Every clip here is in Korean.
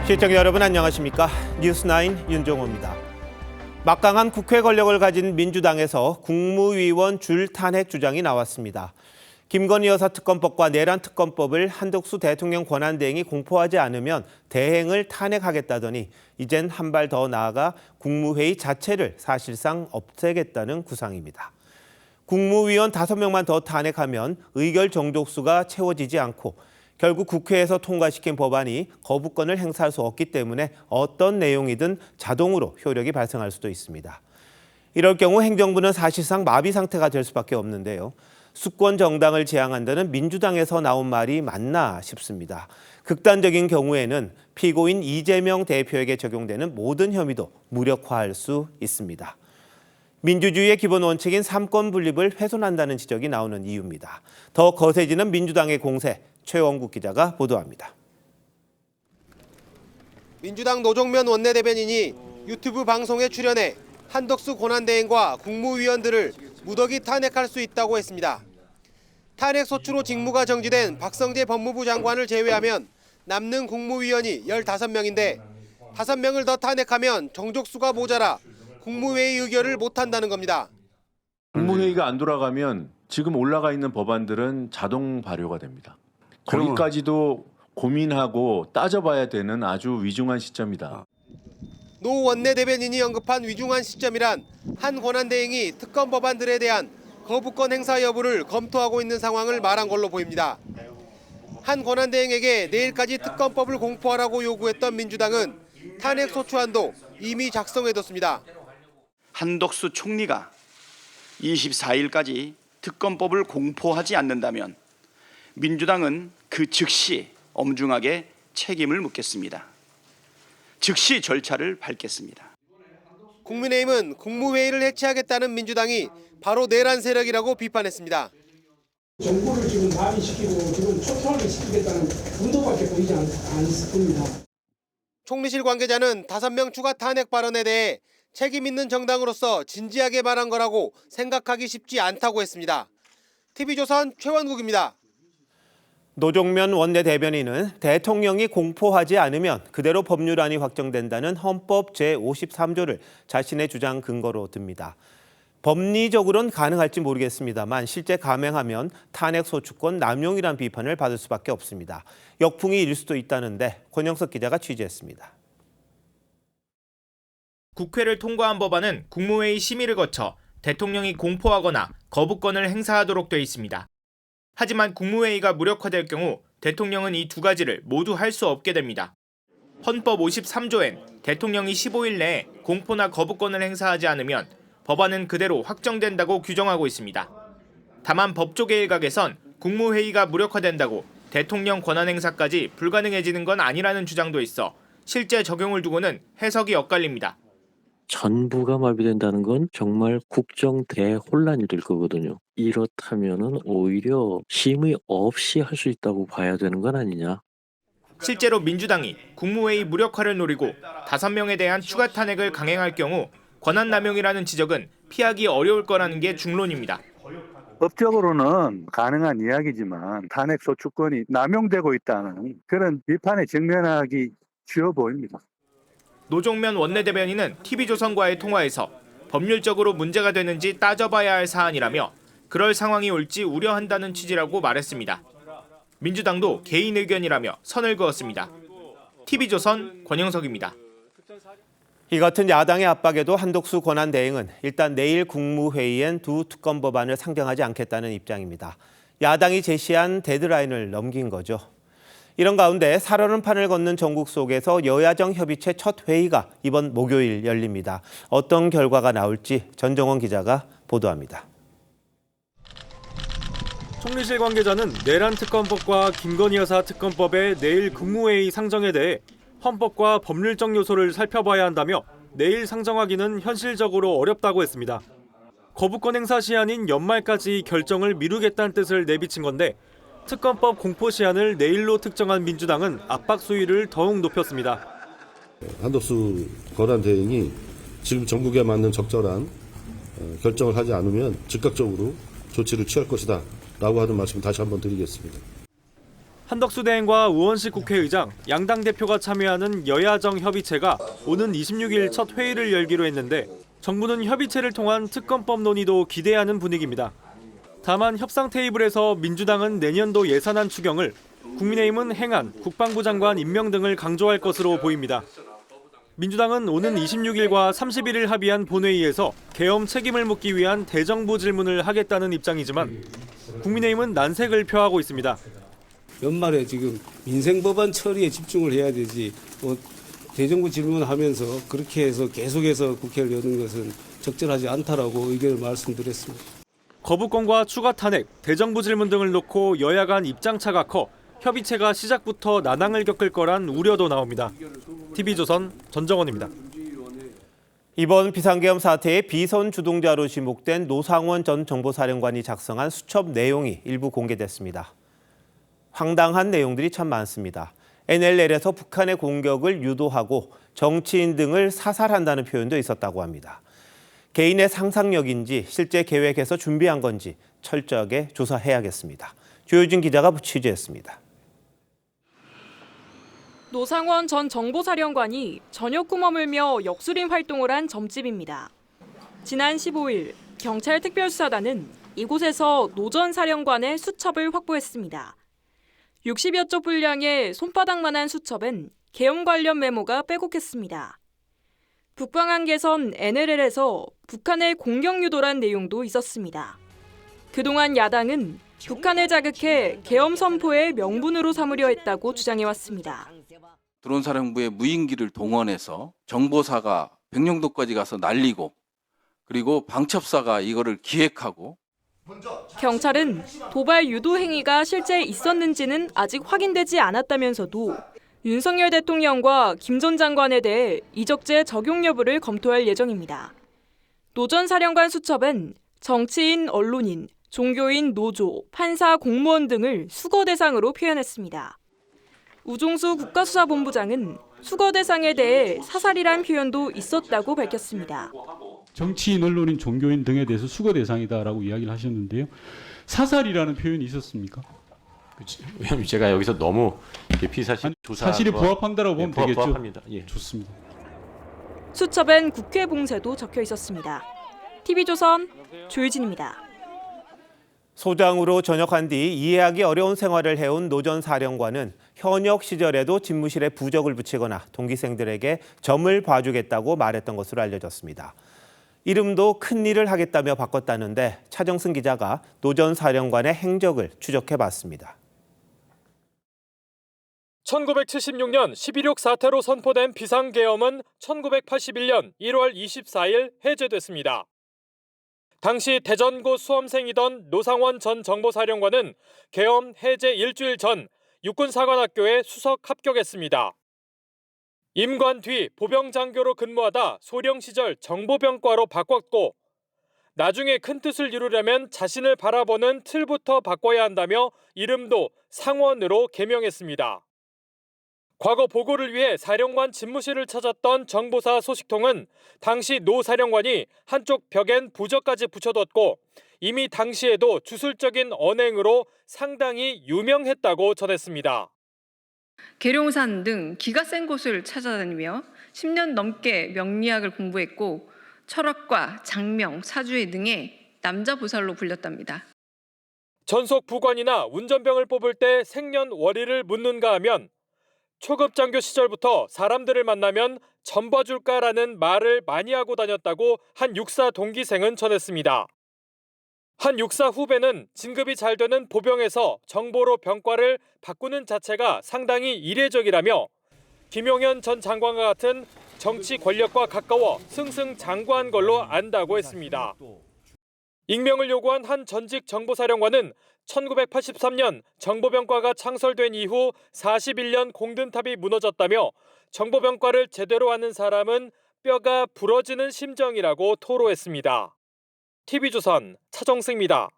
시청자 여러분 안녕하십니까? 뉴스9 윤종호입니다. 막강한 국회 권력을 가진 민주당에서 국무위원 줄 탄핵 주장이 나왔습니다. 김건희 여사 특검법과 내란 특검법을 한덕수 대통령 권한대행이 공포하지 않으면 대행을 탄핵하겠다더니 이젠 한 발 더 나아가 국무회의 자체를 사실상 없애겠다는 구상입니다. 국무위원 5명만 더 탄핵하면 의결 정족수가 채워지지 않고 결국 국회에서 통과시킨 법안이 거부권을 행사할 수 없기 때문에 어떤 내용이든 자동으로 효력이 발생할 수도 있습니다. 이럴 경우 행정부는 사실상 마비 상태가 될 수밖에 없는데요. 수권 정당을 지향한다는 민주당에서 나온 말이 맞나 싶습니다. 극단적인 경우에는 피고인 이재명 대표에게 적용되는 모든 혐의도 무력화할 수 있습니다. 민주주의의 기본 원칙인 삼권 분립을 훼손한다는 지적이 나오는 이유입니다. 더 거세지는 민주당의 공세, 최원국 기자가 보도합니다. 민주당 노종면 원내대변인이 유튜브 방송에 출연해 한덕수 권한대행과 국무위원들을 무더기 탄핵할 수 있다고 했습니다. 탄핵 소추로 직무가 정지된 박성재 법무부 장관을 제외하면 남는 국무위원이 15명인데 5명을 더 탄핵하면 정족수가 모자라 국무회의 의결을 못한다는 겁니다. 국무회의가 안 돌아가면 지금 올라가 있는 법안들은 자동 발효가 됩니다. 거기까지도 고민하고 따져봐야 되는 아주 위중한 시점이다. 노 원내대변인이 언급한 위중한 시점이란 한 권한대행이 특검 법안들에 대한 거부권 행사 여부를 검토하고 있는 상황을 말한 걸로 보입니다. 한 권한대행에게 내일까지 특검법을 공포하라고 요구했던 민주당은 탄핵 소추안도 이미 작성해뒀습니다. 한덕수 총리가 24일까지 특검법을 공포하지 않는다면 민주당은 그 즉시 엄중하게 책임을 묻겠습니다. 즉시 절차를 밟겠습니다. 국민의힘은 국무회의를 해체하겠다는 민주당이 바로 내란 세력이라고 비판했습니다. 정부를 지금 마비시키고 지금 초토화를 시키겠다는 의도밖에 보이지 않습니다. 총리실 관계자는 5명 추가 탄핵 발언에 대해 책임 있는 정당으로서 진지하게 말한 거라고 생각하기 쉽지 않다고 했습니다. TV조선 최원국입니다. 노종면 원내대변인은 대통령이 공포하지 않으면 그대로 법률안이 확정된다는 헌법 제53조를 자신의 주장 근거로 듭니다. 법리적으로는 가능할지 모르겠습니다만 실제 감행하면 탄핵 소추권 남용이란 비판을 받을 수밖에 없습니다. 역풍이 일 수도 있다는데 권영석 기자가 취재했습니다. 국회를 통과한 법안은 국무회의 심의를 거쳐 대통령이 공포하거나 거부권을 행사하도록 돼 있습니다. 하지만 국무회의가 무력화될 경우 대통령은 이 두 가지를 모두 할 수 없게 됩니다. 헌법 53조엔 대통령이 15일 내에 공포나 거부권을 행사하지 않으면 법안은 그대로 확정된다고 규정하고 있습니다. 다만 법조계 일각에선 국무회의가 무력화된다고 대통령 권한 행사까지 불가능해지는 건 아니라는 주장도 있어 실제 적용을 두고는 해석이 엇갈립니다. 전부가 마비된다는 건 정말 국정 대혼란이 될 거거든요. 이렇다면은 오히려 심의 없이 할 수 있다고 봐야 되는 건 아니냐. 실제로 민주당이 국무회의 무력화를 노리고 5명에 대한 추가 탄핵을 강행할 경우 권한남용이라는 지적은 피하기 어려울 거라는 게 중론입니다. 법적으로는 가능한 이야기지만 탄핵 소추권이 남용되고 있다는 그런 비판에 직면하기 쉬워 보입니다. 노종면 원내대변인은 TV조선과의 통화에서 법률적으로 문제가 되는지 따져봐야 할 사안이라며 그럴 상황이 올지 우려한다는 취지라고 말했습니다. 민주당도 개인 의견이라며 선을 그었습니다. TV조선 권영석입니다. 이 같은 야당의 압박에도 한덕수 권한대행은 일단 내일 국무회의엔 두 특검 법안을 상정하지 않겠다는 입장입니다. 야당이 제시한 데드라인을 넘긴 거죠. 이런 가운데 살얼음 판을 걷는 정국 속에서 여야정 협의체 첫 회의가 이번 목요일 열립니다. 어떤 결과가 나올지 전정원 기자가 보도합니다. 총리실 관계자는 내란 특검법과 김건희 여사 특검법의 내일 국무회의 상정에 대해 헌법과 법률적 요소를 살펴봐야 한다며 내일 상정하기는 현실적으로 어렵다고 했습니다. 거부권 행사 시한인 연말까지 결정을 미루겠다는 뜻을 내비친 건데 특검법 공포 시한을 내일로 특정한 민주당은 압박 수위를 더욱 높였습니다. 한덕수 권한대행이 지금 정국에 맞는 적절한 결정을 하지 않으면 즉각적으로 조치를 취할 것이다 라고 하는 말씀 다시 한번 드리겠습니다. 한덕수 대행과 우원식 국회의장, 양당 대표가 참여하는 여야정 협의체가 오는 26일 첫 회의를 열기로 했는데 정부는 협의체를 통한 특검법 논의도 기대하는 분위기입니다. 다만 협상 테이블에서 민주당은 내년도 예산안 추경을, 국민의힘은 행안, 국방부 장관 임명 등을 강조할 것으로 보입니다. 민주당은 오는 26일과 31일 합의한 본회의에서 계엄 책임을 묻기 위한 대정부 질문을 하겠다는 입장이지만 국민의힘은 난색을 표하고 있습니다. 연말에 지금 민생 법안 처리에 집중을 해야 되지 대정부 질문하면서 그렇게 해서 계속해서 국회를 여는 것은 적절하지 않다라고 의견을 말씀드렸습니다. 거부권과 추가 탄핵, 대정부 질문 등을 놓고 여야 간 입장차가 커 협의체가 시작부터 난항을 겪을 거란 우려도 나옵니다. TV조선 전정원입니다. 이번 비상계엄 사태의 비선 주동자로 지목된 노상원 전 정보사령관이 작성한 수첩 내용이 일부 공개됐습니다. 황당한 내용들이 참 많습니다. NLL에서 북한의 공격을 유도하고 정치인 등을 사살한다는 표현도 있었다고 합니다. 개인의 상상력인지 실제 계획해서 준비한 건지 철저하게 조사해야겠습니다. 조효진 기자가 취재했습니다. 노상원 전 정보사령관이 저녁 꿈어물며 역술인 활동을 한 점집입니다. 지난 15일 경찰 특별수사단은 이곳에서 노 전 사령관의 수첩을 확보했습니다. 60여 쪽 분량의 손바닥만한 수첩엔 계엄 관련 메모가 빼곡했습니다. 북방한 개선 NLL에서 북한의 공격 유도란 내용도 있었습니다. 그동안 야당은 북한을 자극해 계엄 선포의 명분으로 삼으려 했다고 주장해왔습니다. 드론사령부의 무인기를 동원해서 정보사가 백령도까지 가서 날리고 그리고 방첩사가 이거를 기획하고 경찰은 도발 유도 행위가 실제 있었는지는 아직 확인되지 않았다면서도 윤석열 대통령과 김 전 장관에 대해 이적죄 적용 여부를 검토할 예정입니다. 노 전 사령관 수첩은 정치인, 언론인, 종교인, 노조, 판사, 공무원 등을 수거 대상으로 표현했습니다. 우종수 국가수사본부장은 수거 대상에 대해 사살이란 표현도 있었다고 밝혔습니다. 정치인, 언론인, 종교인 등에 대해서 수거 대상이다라고 이야기를 하셨는데요. 사살이라는 표현이 있었습니까? 왜냐하면 제가 여기서 너무 피사실 조사 사실이 부합한다라고 보면 되겠죠. 부합합니다. 예. 좋습니다. 수첩엔 국회 봉쇄도 적혀 있었습니다. TV조선 조유진입니다. 소장으로 전역한 뒤 이해하기 어려운 생활을 해온 노 전 사령관은 현역 시절에도 집무실에 부적을 붙이거나 동기생들에게 점을 봐주겠다고 말했던 것으로 알려졌습니다. 이름도 큰 일을 하겠다며 바꿨다는데 차정승 기자가 노 전 사령관의 행적을 추적해봤습니다. 1976년 11.6 사태로 선포된 비상계엄은 1981년 1월 24일 해제됐습니다. 당시 대전고 수험생이던 노상원 전 정보사령관은 계엄 해제 일주일 전 육군사관학교에 수석 합격했습니다. 임관 뒤 보병장교로 근무하다 소령 시절 정보병과로 바꿨고 나중에 큰 뜻을 이루려면 자신을 바라보는 틀부터 바꿔야 한다며 이름도 상원으로 개명했습니다. 과거 보고를 위해 사령관 집무실을 찾았던 정보사 소식통은 당시 노 사령관이 한쪽 벽엔 부적까지 붙여뒀고 이미 당시에도 주술적인 언행으로 상당히 유명했다고 전했습니다. 계룡산 등 기가 센 곳을 찾아다니며 10년 넘게 명리학을 공부했고 철학과 장명, 사주의 등의 남자 보살로 불렸답니다. 전속 부관이나 운전병을 뽑을 때 생년월일을 묻는가 하면 초급 장교 시절부터 사람들을 만나면 점 봐줄까라는 말을 많이 하고 다녔다고 한 육사 동기생은 전했습니다. 한 육사 후배는 진급이 잘 되는 보병에서 정보로 병과를 바꾸는 자체가 상당히 이례적이라며 김용현 전 장관과 같은 정치 권력과 가까워 승승장구한 걸로 안다고 했습니다. 익명을 요구한 한 전직 정보사령관은 1983년 정보병과가 창설된 이후 41년 공든탑이 무너졌다며 정보병과를 제대로 하는 사람은 뼈가 부러지는 심정이라고 토로했습니다. TV조선 차정승입니다.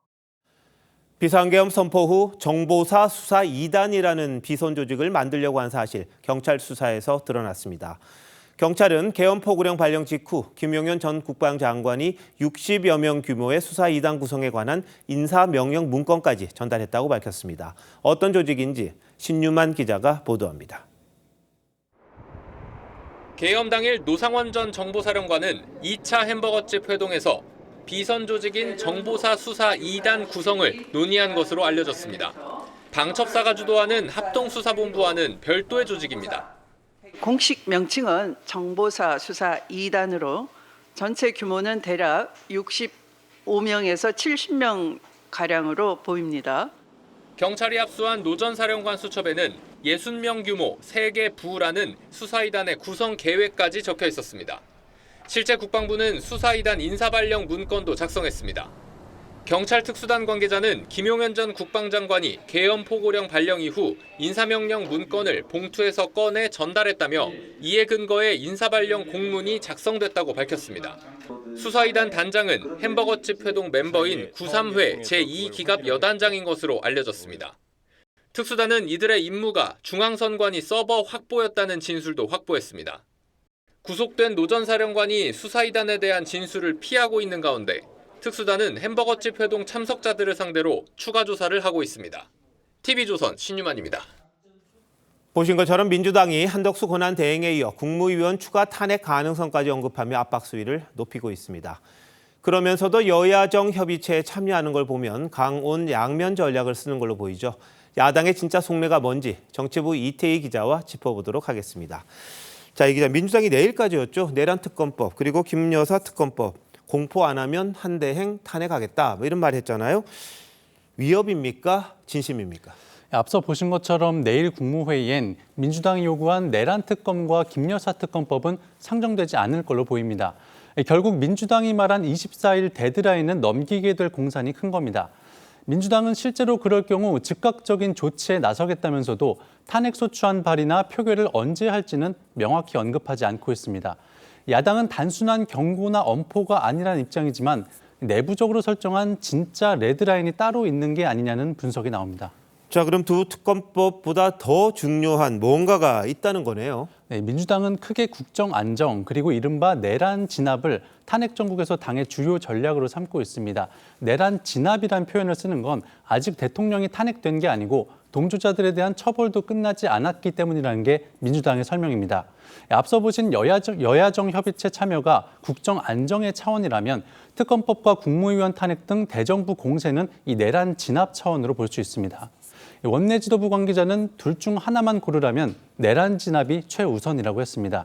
비상계엄 선포 후 정보사 수사 2단이라는 비선 조직을 만들려고 한 사실 경찰 수사에서 드러났습니다. 경찰은 계엄 포고령 발령 직후 김용현 전 국방장관이 60여 명 규모의 수사 2단 구성에 관한 인사명령 문건까지 전달했다고 밝혔습니다. 어떤 조직인지 신유만 기자가 보도합니다. 계엄 당일 노상원 전 정보사령관은 2차 햄버거집 회동에서 비선 조직인 정보사 수사 2단 구성을 논의한 것으로 알려졌습니다. 방첩사가 주도하는 합동수사본부와는 별도의 조직입니다. 공식 명칭은 정보사 수사 2단으로 전체 규모는 대략 65명에서 70명 가량으로 보입니다. 경찰이 합수한 노 전 사령관 수첩에는 60명 규모 3개 부라는 수사 2단의 구성 계획까지 적혀 있었습니다. 실제 국방부는 수사 2단 인사발령 문건도 작성했습니다. 경찰 특수단 관계자는 김용현 전 국방장관이 계엄 포고령 발령 이후 인사명령 문건을 봉투에서 꺼내 전달했다며 이에 근거해 인사발령 공문이 작성됐다고 밝혔습니다. 수사 2단 단장은 햄버거집 회동 멤버인 93회 제2기갑 여단장인 것으로 알려졌습니다. 특수단은 이들의 임무가 중앙선관위 서버 확보였다는 진술도 확보했습니다. 구속된 노 전 사령관이 수사 2단에 대한 진술을 피하고 있는 가운데 특수단은 햄버거집 회동 참석자들을 상대로 추가 조사를 하고 있습니다. TV조선 신유만입니다. 보신 것처럼 민주당이 한덕수 권한 대행에 이어 국무위원 추가 탄핵 가능성까지 언급하며 압박 수위를 높이고 있습니다. 그러면서도 여야정 협의체에 참여하는 걸 보면 강온 양면 전략을 쓰는 걸로 보이죠. 야당의 진짜 속내가 뭔지 정치부 이태희 기자와 짚어보도록 하겠습니다. 자, 이 기자, 민주당이 내일까지였죠. 내란 특검법 그리고 김 여사 특검법 공포 안 하면 한대행 탄핵하겠다 이런 말 했잖아요. 위협입니까? 진심입니까? 앞서 보신 것처럼 내일 국무회의엔 민주당이 요구한 내란 특검과 김 여사 특검법은 상정되지 않을 걸로 보입니다. 결국 민주당이 말한 24일 데드라인은 넘기게 될 공산이 큰 겁니다. 민주당은 실제로 그럴 경우 즉각적인 조치에 나서겠다면서도 탄핵소추안 발의나 표결을 언제 할지는 명확히 언급하지 않고 있습니다. 야당은 단순한 경고나 엄포가 아니라는 입장이지만 내부적으로 설정한 진짜 레드라인이 따로 있는 게 아니냐는 분석이 나옵니다. 자, 그럼 두 특검법보다 더 중요한 뭔가가 있다는 거네요. 네, 민주당은 크게 국정 안정 그리고 이른바 내란 진압을 탄핵 정국에서 당의 주요 전략으로 삼고 있습니다. 내란 진압이란 표현을 쓰는 건 아직 대통령이 탄핵된 게 아니고 동조자들에 대한 처벌도 끝나지 않았기 때문이라는 게 민주당의 설명입니다. 앞서 보신 여야정 협의체 참여가 국정 안정의 차원이라면 특검법과 국무위원 탄핵 등 대정부 공세는 이 내란 진압 차원으로 볼 수 있습니다. 원내 지도부 관계자는 둘 중 하나만 고르라면 내란 진압이 최우선이라고 했습니다.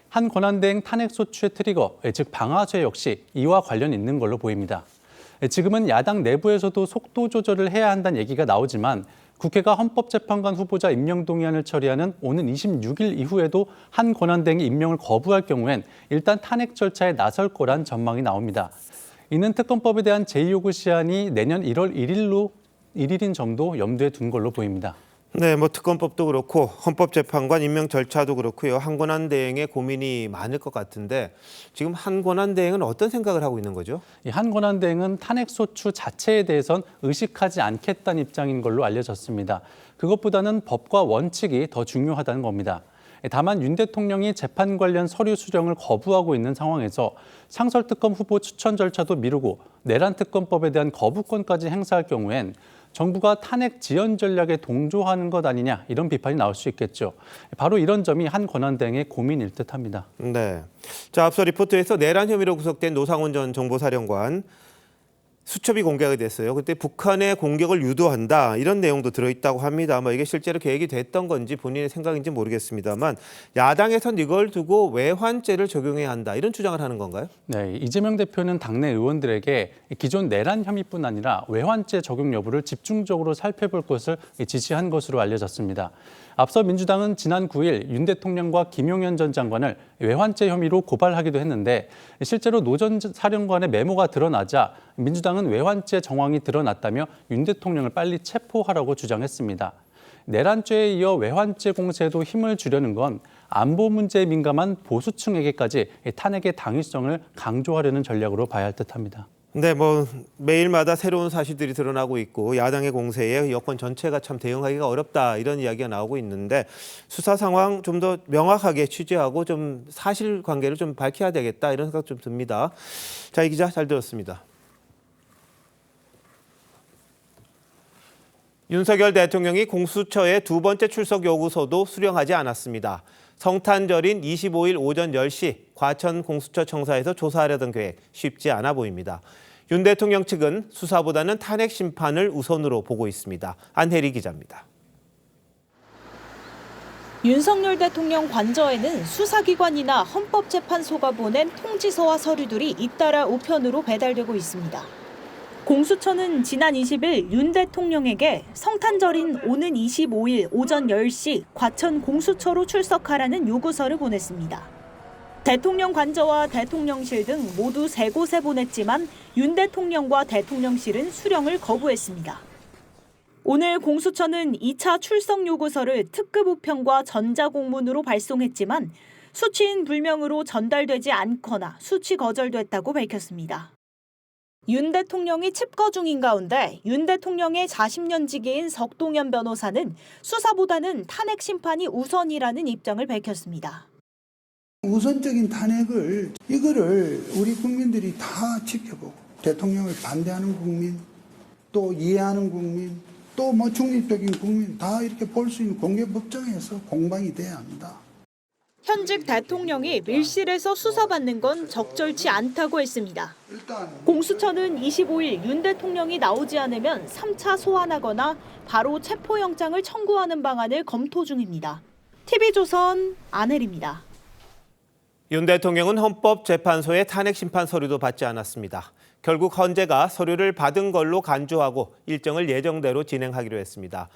한 권한대행 탄핵 소추의 트리거, 즉 방아쇠 역시 이와 관련이 있는 걸로 보입니다. 지금은 야당 내부에서도 속도 조절을 해야 한다는 얘기가 나오지만 국회가 헌법재판관 후보자 임명동의안을 처리하는 오는 26일 이후에도 한 권한대행이 임명을 거부할 경우엔 일단 탄핵 절차에 나설 거란 전망이 나옵니다. 이는 특검법에 대한 제2요구 시한이 내년 1월 1일인 점도 염두에 둔 걸로 보입니다. 네, 특검법도 그렇고 헌법재판관 임명 절차도 그렇고요. 한 권한 대행의 고민이 많을 것 같은데 지금 한 권한 대행은 어떤 생각을 하고 있는 거죠? 이 한 권한 대행은 탄핵 소추 자체에 대해선 의식하지 않겠다는 입장인 걸로 알려졌습니다. 그것보다는 법과 원칙이 더 중요하다는 겁니다. 다만 윤 대통령이 재판 관련 서류 수령을 거부하고 있는 상황에서 상설특검 후보 추천 절차도 미루고 내란 특검법에 대한 거부권까지 행사할 경우엔 정부가 탄핵 지연 전략에 동조하는 것 아니냐 이런 비판이 나올 수 있겠죠. 바로 이런 점이 한 권한대행의 고민일 듯합니다. 네. 자, 앞서 리포트에서 내란 혐의로 구속된 노상원 전 정보사령관 수첩이 공개가 됐어요. 그때 북한의 공격을 유도한다 이런 내용도 들어있다고 합니다. 이게 실제로 계획이 됐던 건지 본인의 생각인지 모르겠습니다만 야당에선 이걸 두고 외환죄를 적용해야 한다 이런 주장을 하는 건가요? 네, 이재명 대표는 당내 의원들에게 기존 내란 혐의뿐 아니라 외환죄 적용 여부를 집중적으로 살펴볼 것을 지시한 것으로 알려졌습니다. 앞서 민주당은 지난 9일 윤 대통령과 김용현 전 장관을 외환죄 혐의로 고발하기도 했는데 실제로 노 전 사령관의 메모가 드러나자 민주당은 외환죄 정황이 드러났다며 윤 대통령을 빨리 체포하라고 주장했습니다. 내란죄에 이어 외환죄 공세에도 힘을 주려는 건 안보 문제에 민감한 보수층에게까지 탄핵의 당위성을 강조하려는 전략으로 봐야 할 듯합니다. 네, 매일마다 새로운 사실들이 드러나고 있고 야당의 공세에 여권 전체가 참 대응하기가 어렵다 이런 이야기가 나오고 있는데 수사 상황 좀 더 명확하게 취재하고 좀 사실관계를 좀 밝혀야 되겠다 이런 생각 좀 듭니다. 자, 이 기자 잘 들었습니다. 윤석열 대통령이 공수처의 두 번째 출석 요구서도 수령하지 않았습니다. 성탄절인 25일 오전 10시 과천 공수처 청사에서 조사하려던 계획 쉽지 않아 보입니다. 윤 대통령 측은 수사보다는 탄핵 심판을 우선으로 보고 있습니다. 안혜리 기자입니다. 윤석열 대통령 관저에는 수사기관이나 헌법재판소가 보낸 통지서와 서류들이 잇따라 우편으로 배달되고 있습니다. 공수처는 지난 20일 윤 대통령에게 성탄절인 오는 25일 오전 10시 과천 공수처로 출석하라는 요구서를 보냈습니다. 대통령 관저와 대통령실 등 모두 3곳에 보냈지만 윤 대통령과 대통령실은 수령을 거부했습니다. 오늘 공수처는 2차 출석 요구서를 특급 우편과 전자공문으로 발송했지만 수취인 불명으로 전달되지 않거나 수취 거절됐다고 밝혔습니다. 윤 대통령이 칩거 중인 가운데 윤 대통령의 40년 지기인 석동현 변호사는 수사보다는 탄핵 심판이 우선이라는 입장을 밝혔습니다. 우선적인 탄핵을 이거를 우리 국민들이 다 지켜보고 대통령을 반대하는 국민, 또 이해하는 국민, 또 중립적인 국민 다 이렇게 볼 수 있는 공개법정에서 공방이 돼야 합니다. 현직 대통령이 밀실에서 수사받는 건 적절치 않다고 했습니다. 공수처는 25일 윤 대통령이 나오지 않으면 3차 소환하거나 바로 체포영장을 청구하는 방안을 검토 중입니다. TV조선 안혜리입니다. 윤 대통령은 헌법재판소의 탄핵 심판 서류도 받지 않았습니다. 결국 헌재가 서류를 받은 걸로 간주하고 일정을 예정대로 진행하기로 했습니다.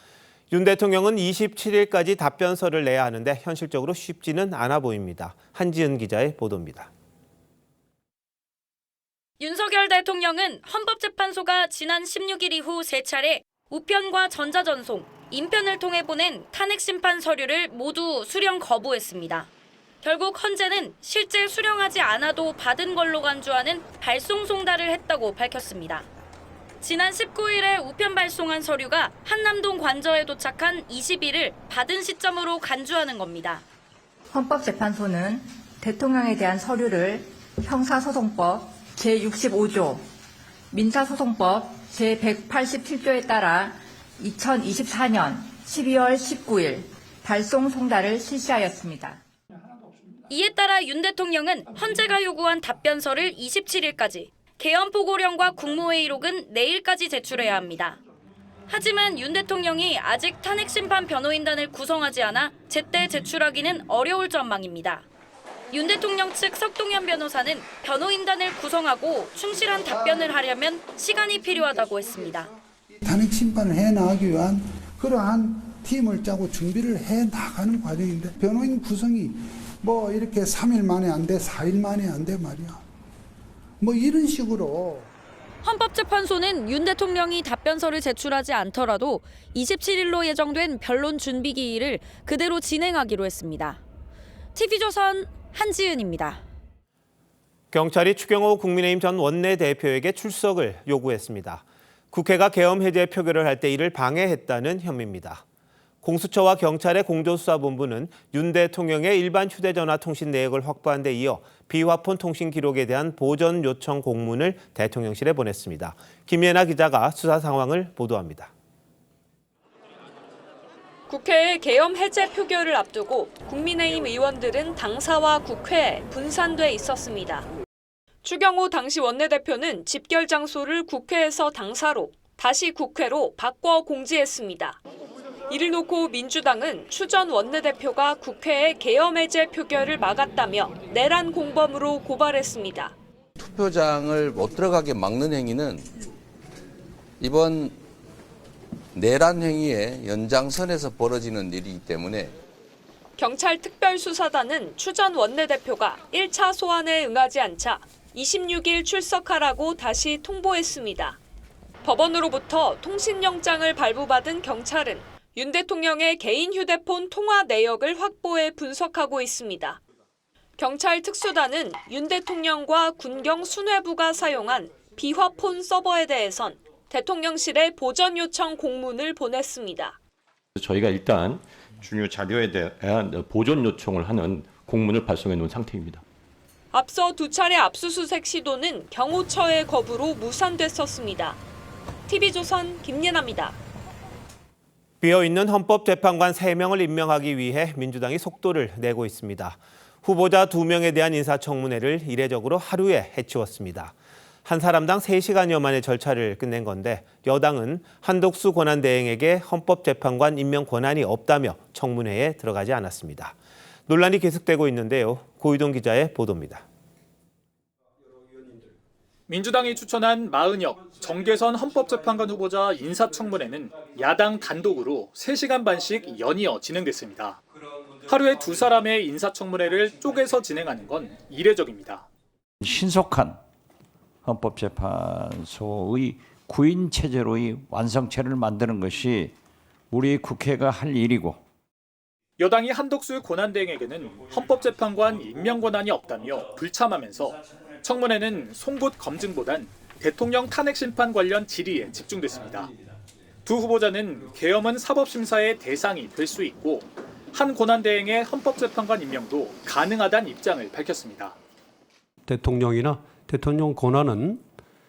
윤 대통령은 27일까지 답변서를 내야 하는데 현실적으로 쉽지는 않아 보입니다. 한지은 기자의 보도입니다. 윤석열 대통령은 헌법재판소가 지난 16일 이후 3차례 우편과 전자전송, 인편을 통해 보낸 탄핵 심판 서류를 모두 수령 거부했습니다. 결국 헌재는 실제 수령하지 않아도 받은 걸로 간주하는 발송 송달을 했다고 밝혔습니다. 지난 19일에 우편 발송한 서류가 한남동 관저에 도착한 20일을 받은 시점으로 간주하는 겁니다. 헌법재판소는 대통령에 대한 서류를 형사소송법 제65조, 민사소송법 제187조에 따라 2024년 12월 19일 발송 송달을 실시하였습니다. 이에 따라 윤 대통령은 헌재가 요구한 답변서를 27일까지, 개헌 보고령과 국무회의록은 내일까지 제출해야 합니다. 하지만 윤 대통령이 아직 탄핵심판 변호인단을 구성하지 않아 제때 제출하기는 어려울 전망입니다. 윤 대통령 측 석동현 변호사는 변호인단을 구성하고 충실한 답변을 하려면 시간이 필요하다고 했습니다. 탄핵 심판을 해나가기 위한 그러한 팀을 짜고 준비를 해나가는 과정인데 변호인 구성이 이렇게 3일 만에 안 돼, 4일 만에 안 돼 말이야. 이런 식으로. 헌법재판소는 윤 대통령이 답변서를 제출하지 않더라도 27일로 예정된 변론 준비 기일을 그대로 진행하기로 했습니다. TV조선 한지은입니다. 경찰이 추경호 국민의힘 전 원내대표에게 출석을 요구했습니다. 국회가 계엄 해제 표결을 할 때 이를 방해했다는 혐의입니다. 공수처와 경찰의 공조수사본부는 윤 대통령의 일반 휴대전화 통신 내역을 확보한 데 이어 비화폰 통신 기록에 대한 보전 요청 공문을 대통령실에 보냈습니다. 김예나 기자가 수사 상황을 보도합니다. 국회의 계엄 해제 표결을 앞두고 국민의힘 의원들은 당사와 국회에 분산돼 있었습니다. 추경호 당시 원내대표는 집결 장소를 국회에서 당사로, 다시 국회로 바꿔 공지했습니다. 이를 놓고 민주당은 추 전 원내대표가 국회의 계엄 해제 표결을 막았다며 내란 공범으로 고발했습니다. 투표장을 못 들어가게 막는 행위는 이번 내란 행위의 연장선에서 벌어지는 일이기 때문에 경찰 특별수사단은 추 전 원내대표가 1차 소환에 응하지 않자 26일 출석하라고 다시 통보했습니다. 법원으로부터 통신영장을 발부받은 경찰은 윤 대통령의 개인 휴대폰 통화 내역을 확보해 분석하고 있습니다. 경찰 특수단은 윤 대통령과 군경 수뇌부가 사용한 비화폰 서버에 대해선 대통령실에 보전 요청 공문을 보냈습니다. 저희가 일단 중요 자료에 대한 보존 요청을 하는 공문을 발송해 놓은 상태입니다. 앞서 두 차례 압수수색 시도는 경호처의 거부로 무산됐었습니다. TV조선 김예나입니다. 비어있는 헌법재판관 3명을 임명하기 위해 민주당이 속도를 내고 있습니다. 후보자 2명에 대한 인사청문회를 이례적으로 하루에 해치웠습니다. 한 사람당 3시간여 만에 절차를 끝낸 건데 여당은 한덕수 권한대행에게 헌법재판관 임명 권한이 없다며 청문회에 들어가지 않았습니다. 논란이 계속되고 있는데요. 고유동 기자의 보도입니다. 민주당이 추천한 마은혁, 정계선 헌법재판관 후보자 인사청문회는 야당 단독으로 3시간 반씩 연이어 진행됐습니다. 하루에 두 사람의 인사청문회를 쪼개서 진행하는 건 이례적입니다. 신속한 헌법재판소의 구인 체제로의 완성체를 만드는 것이 우리 국회가 할 일이고, 여당이 한덕수 권한대행에게는 헌법재판관 임명 권한이 없다며 불참하면서 청문회는 송곳 검증보단 대통령 탄핵 심판 관련 질의에 집중됐습니다. 두 후보자는 계엄은 사법심사의 대상이 될 수 있고 한 권한대행의 헌법재판관 임명도 가능하다는 입장을 밝혔습니다. 대통령이나 대통령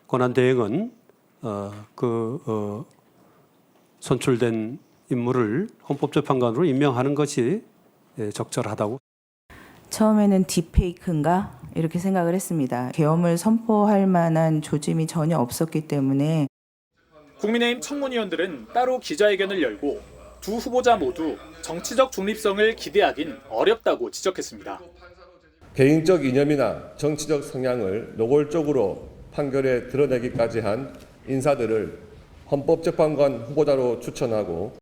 권한대행은 선출된 인물을 헌법재판관으로 임명하는 것이 적절하다고. 처음에는 딥페이크인가 이렇게 생각을 했습니다. 계엄을 선포할 만한 조짐이 전혀 없었기 때문에. 국민의힘 청문위원들은 따로 기자회견을 열고 두 후보자 모두 정치적 중립성을 기대하긴 어렵다고 지적했습니다. 개인적 이념이나 정치적 성향을 노골적으로 판결에 드러내기까지 한 인사들을 헌법재판관 후보자로 추천하고,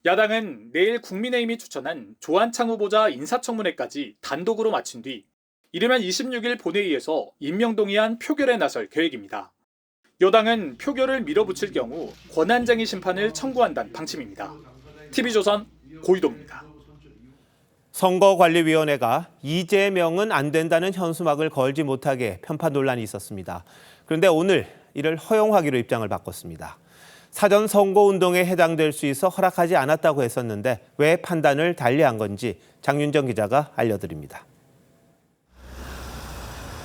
야당은 내일 국민의힘이 추천한 조한창 후보자 인사청문회까지 단독으로 마친 뒤 이르면 26일 본회의에서 임명동의안 표결에 나설 계획입니다. 여당은 표결을 밀어붙일 경우 권한쟁의 심판을 청구한다는 방침입니다. TV조선 고유동입니다. 선거관리위원회가 이재명은 안 된다는 현수막을 걸지 못하게 편파 논란이 있었습니다. 그런데 오늘 이를 허용하기로 입장을 바꿨습니다. 사전 선거운동에 해당될 수 있어 허락하지 않았다고 했었는데 왜 판단을 달리한 건지 장윤정 기자가 알려드립니다.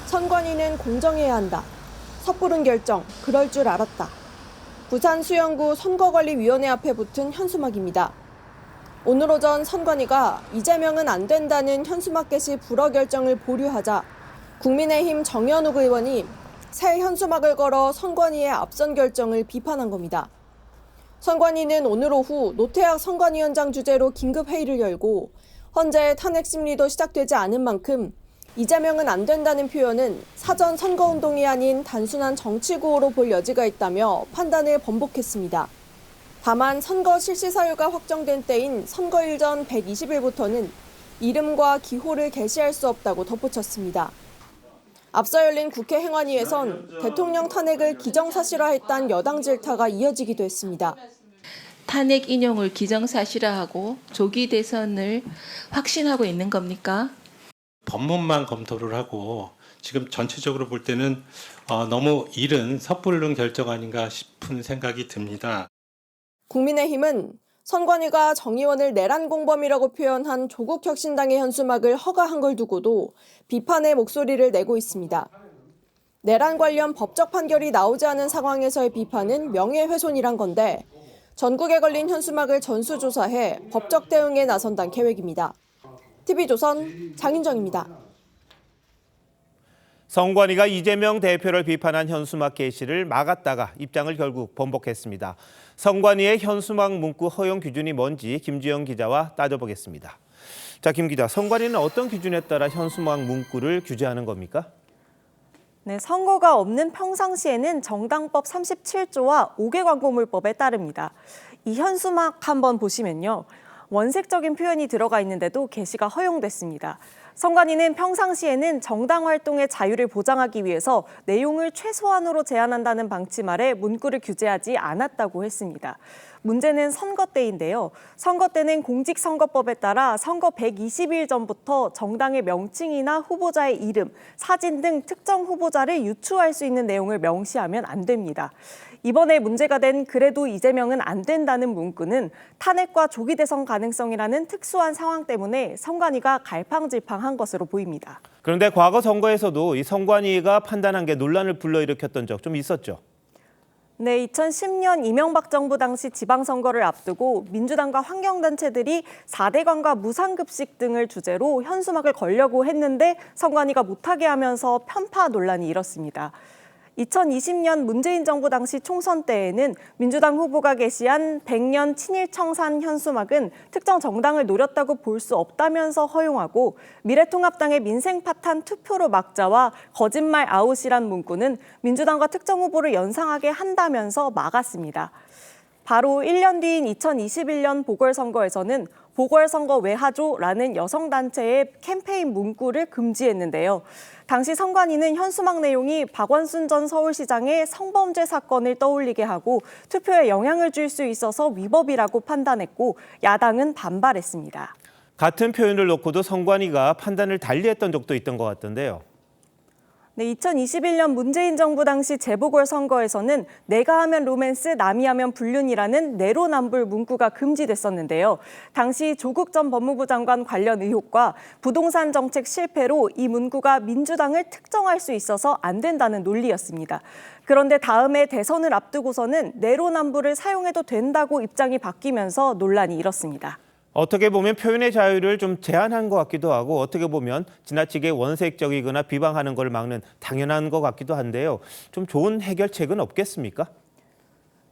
선관위는 공정해야 한다. 섣부른 결정, 그럴 줄 알았다. 부산 수영구 선거관리위원회 앞에 붙은 현수막입니다. 오늘 오전 선관위가 이재명은 안 된다는 현수막 게시 불허 결정을 보류하자 국민의힘 정현욱 의원이 새 현수막을 걸어 선관위의 앞선 결정을 비판한 겁니다. 선관위는 오늘 오후 노태학 선관위원장 주재로 긴급회의를 열고 현재 탄핵 심리도 시작되지 않은 만큼 이재명은 안 된다는 표현은 사전 선거운동이 아닌 단순한 정치구호로 볼 여지가 있다며 판단을 번복했습니다. 다만 선거 실시 사유가 확정된 때인 선거일 전 120일부터는 이름과 기호를 게시할 수 없다고 덧붙였습니다. 앞서 열린 국회 행안위에선 대통령 탄핵을 기정사실화했다는 여당 질타가 이어지기도 했습니다. 탄핵 인용을 기정사실화하고 조기 대선을 확신하고 있는 겁니까? 법문만 검토를 하고 지금 전체적으로 볼 때는 너무 이른 섣부른 결정 아닌가 싶은 생각이 듭니다. 국민의힘은 선관위가 정의원을 내란 공범이라고 표현한 조국혁신당의 현수막을 허가한 걸 두고도 비판의 목소리를 내고 있습니다. 내란 관련 법적 판결이 나오지 않은 상황에서의 비판은 명예훼손이란 건데 전국에 걸린 현수막을 전수조사해 법적 대응에 나선다는 계획입니다. TV조선 장윤정입니다. 선관위가 이재명 대표를 비판한 현수막 게시를 막았다가 입장을 결국 번복했습니다. 선관위의 현수막 문구 허용 기준이 뭔지 김지영 기자와 따져보겠습니다. 자, 김 기자, 선관위는 어떤 기준에 따라 현수막 문구를 규제하는 겁니까? 네, 선거가 없는 평상시에는 정당법 37조와 5개 광고물법에 따릅니다. 이 현수막 한번 보시면요. 원색적인 표현이 들어가 있는데도 게시가 허용됐습니다. 선관위는 평상시에는 정당 활동의 자유를 보장하기 위해서 내용을 최소한으로 제한한다는 방침 아래 문구를 규제하지 않았다고 했습니다. 문제는 선거 때인데요. 선거 때는 공직선거법에 따라 선거 120일 전부터 정당의 명칭이나 후보자의 이름, 사진 등 특정 후보자를 유추할 수 있는 내용을 명시하면 안 됩니다. 이번에 문제가 된 그래도 이재명은 안 된다는 문구는 탄핵과 조기 대선 가능성이라는 특수한 상황 때문에 선관위가 갈팡질팡한 것으로 보입니다. 그런데 과거 선거에서도 이 선관위가 판단한 게 논란을 불러일으켰던 적 좀 있었죠. 네, 2010년 이명박 정부 당시 지방선거를 앞두고 민주당과 환경단체들이 4대강과 무상급식 등을 주제로 현수막을 걸려고 했는데 선관위가 못하게 하면서 편파 논란이 일었습니다. 2020년 문재인 정부 당시 총선 때에는 민주당 후보가 게시한 100년 친일 청산 현수막은 특정 정당을 노렸다고 볼 수 없다면서 허용하고 미래통합당의 민생 파탄 투표로 막자와 거짓말 아웃이란 문구는 민주당과 특정 후보를 연상하게 한다면서 막았습니다. 바로 1년 뒤인 2021년 보궐선거에서는 보궐선거 외하조라는 여성단체의 캠페인 문구를 금지했는데요. 당시 선관위는 현수막 내용이 박원순 전 서울시장의 성범죄 사건을 떠올리게 하고 투표에 영향을 줄 수 있어서 위법이라고 판단했고 야당은 반발했습니다. 같은 표현을 놓고도 선관위가 판단을 달리했던 적도 있던 것 같던데요. 네, 2021년 문재인 정부 당시 재보궐선거에서는 내가 하면 로맨스, 남이 하면 불륜이라는 내로남불 문구가 금지됐었는데요. 당시 조국 전 법무부 장관 관련 의혹과 부동산 정책 실패로 이 문구가 민주당을 특정할 수 있어서 안 된다는 논리였습니다. 그런데 다음해 대선을 앞두고서는 내로남불을 사용해도 된다고 입장이 바뀌면서 논란이 일었습니다. 어떻게 보면 표현의 자유를 좀 제한한 것 같기도 하고 어떻게 보면 지나치게 원색적이거나 비방하는 걸 막는 당연한 것 같기도 한데요. 좀 좋은 해결책은 없겠습니까?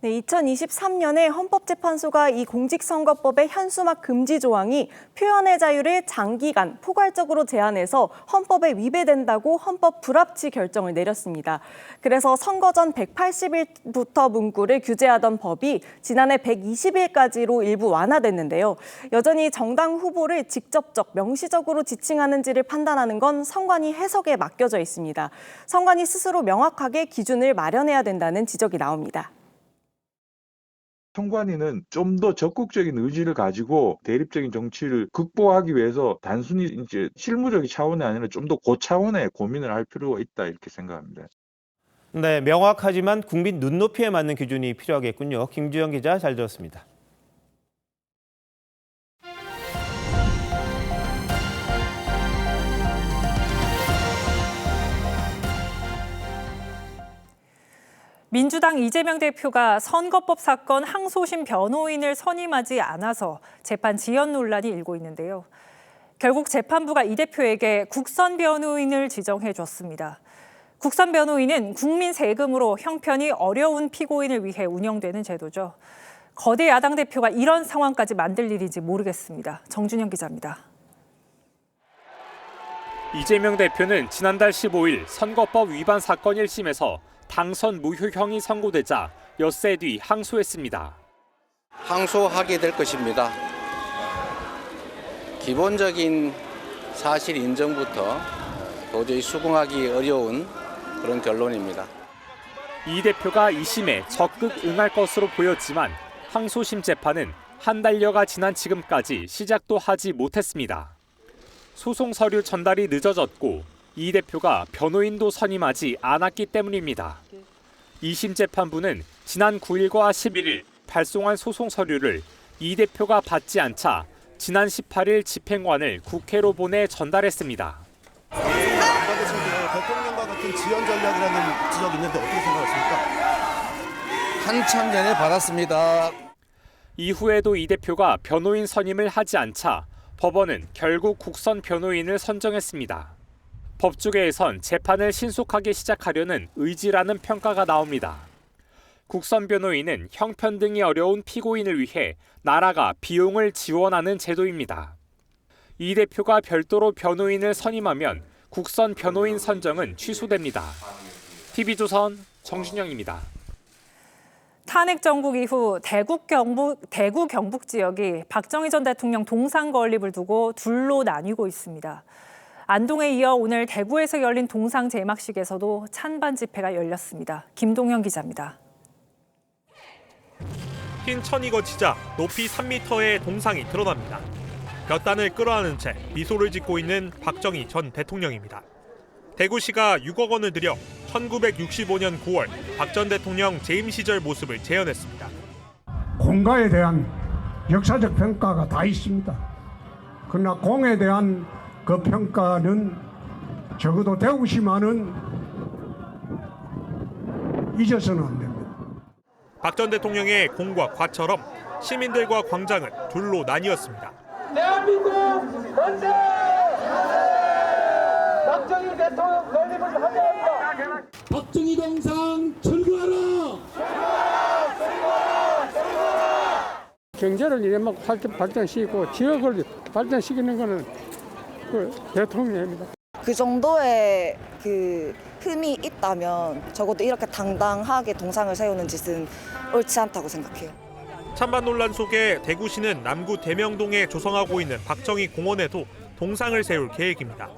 네, 2023년에 헌법재판소가 이 공직선거법의 현수막 금지 조항이 표현의 자유를 장기간 포괄적으로 제한해서 헌법에 위배된다고 헌법 불합치 결정을 내렸습니다. 그래서 선거 전 180일부터 문구를 규제하던 법이 지난해 120일까지로 일부 완화됐는데요. 여전히 정당 후보를 직접적, 명시적으로 지칭하는지를 판단하는 건 선관위 해석에 맡겨져 있습니다. 선관위 스스로 명확하게 기준을 마련해야 된다는 지적이 나옵니다. 선관위는 좀 더 적극적인 의지를 가지고 대립적인 정치를 극복하기 위해서 단순히 이제 실무적인 차원이 아니라 좀 더 고차원의 고민을 할 필요가 있다 이렇게 생각합니다. 네, 명확하지만 국민 눈높이에 맞는 기준이 필요하겠군요. 김주영 기자 잘 들었습니다. 민주당 이재명 대표가 선거법 사건 항소심 변호인을 선임하지 않아서 재판 지연 논란이 일고 있는데요. 결국 재판부가 이 대표에게 국선 변호인을 지정해줬습니다. 국선 변호인은 국민 세금으로 형편이 어려운 피고인을 위해 운영되는 제도죠. 거대 야당 대표가 이런 상황까지 만들 일인지 모르겠습니다. 정준영 기자입니다. 이재명 대표는 지난달 15일 선거법 위반 사건 1심에서 당선 무효형이 선고되자 엿새 뒤 항소했습니다. 항소하게 될 것입니다. 기본적인 사실 인정부터 도저히 수긍하기 어려운 그런 결론입니다. 이 대표가 2심에 적극 응할 것으로 보였지만 항소심 재판은 한 달여가 지난 지금까지 시작도 하지 못했습니다. 소송 서류 전달이 늦어졌고 이 대표가 변호인도 선임하지 않았기 때문입니다. 2심 재판부는 지난 9일과 11일 발송한 소송 서류를 이 대표가 받지 않자 지난 18일 집행관을 국회로 보내 전달했습니다. 대통령과 같은 지연 전략이라는 지적이 있는데 어떻게 생각하십니까? 한참 전에 받았습니다. 이후에도 이 대표가 변호인 선임을 하지 않자 법원은 결국 국선 변호인을 선정했습니다. 법조계에선 재판을 신속하게 시작하려는 의지라는 평가가 나옵니다. 국선 변호인은 형편 등이 어려운 피고인을 위해 나라가 비용을 지원하는 제도입니다. 이 대표가 별도로 변호인을 선임하면 국선 변호인 선정은 취소됩니다. TV조선 정준영입니다. 탄핵 정국 이후 대구 경북 지역이 박정희 전 대통령 동상 건립을 두고 둘로 나뉘고 있습니다. 안동에 이어 오늘 대구에서 열린 동상 제막식에서도 찬반 집회가 열렸습니다. 김동현 기자입니다. 흰 천이 거치자 높이 3m의 동상이 드러납니다. 볕단을 끌어안은 채 미소를 짓고 있는 박정희 전 대통령입니다. 대구시가 6억 원을 들여 1965년 9월 박 전 대통령 재임 시절 모습을 재현했습니다. 공가에 대한 역사적 평가가 다 있습니다. 그러나 공에 대한 그 평가는 적어도 대구시만은 잊어서는 안 됩니다. 박 전 대통령의 공과 과처럼 시민들과 광장은 둘로 나뉘었습니다. 대한민국 만세! 박정희 대통령 건립을 환영합니다. 박정희 동상 철거하라! 경제를 이래만 발전시키고 지역을 발전시키는 것은 그 대통령입니다. 그 정도의 흠이 있다면 적어도 이렇게 당당하게 동상을 세우는 짓은 옳지 않다고 생각해요. 찬반 논란 속에 대구시는 남구 대명동에 조성하고 있는 박정희 공원에도 동상을 세울 계획입니다.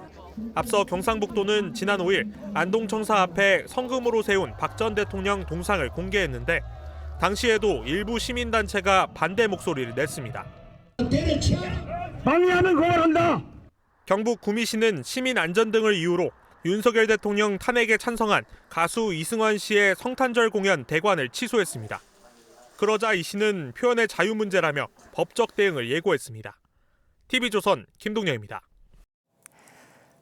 앞서 경상북도는 지난 5일 안동청사 앞에 성금으로 세운 박 전 대통령 동상을 공개했는데 당시에도 일부 시민단체가 반대 목소리를 냈습니다. 방해하면 고발한다. 경북 구미시는 시민 안전 등을 이유로 윤석열 대통령 탄핵에 찬성한 가수 이승환 씨의 성탄절 공연 대관을 취소했습니다. 그러자 이 씨는 표현의 자유 문제라며 법적 대응을 예고했습니다. TV조선 김동영입니다.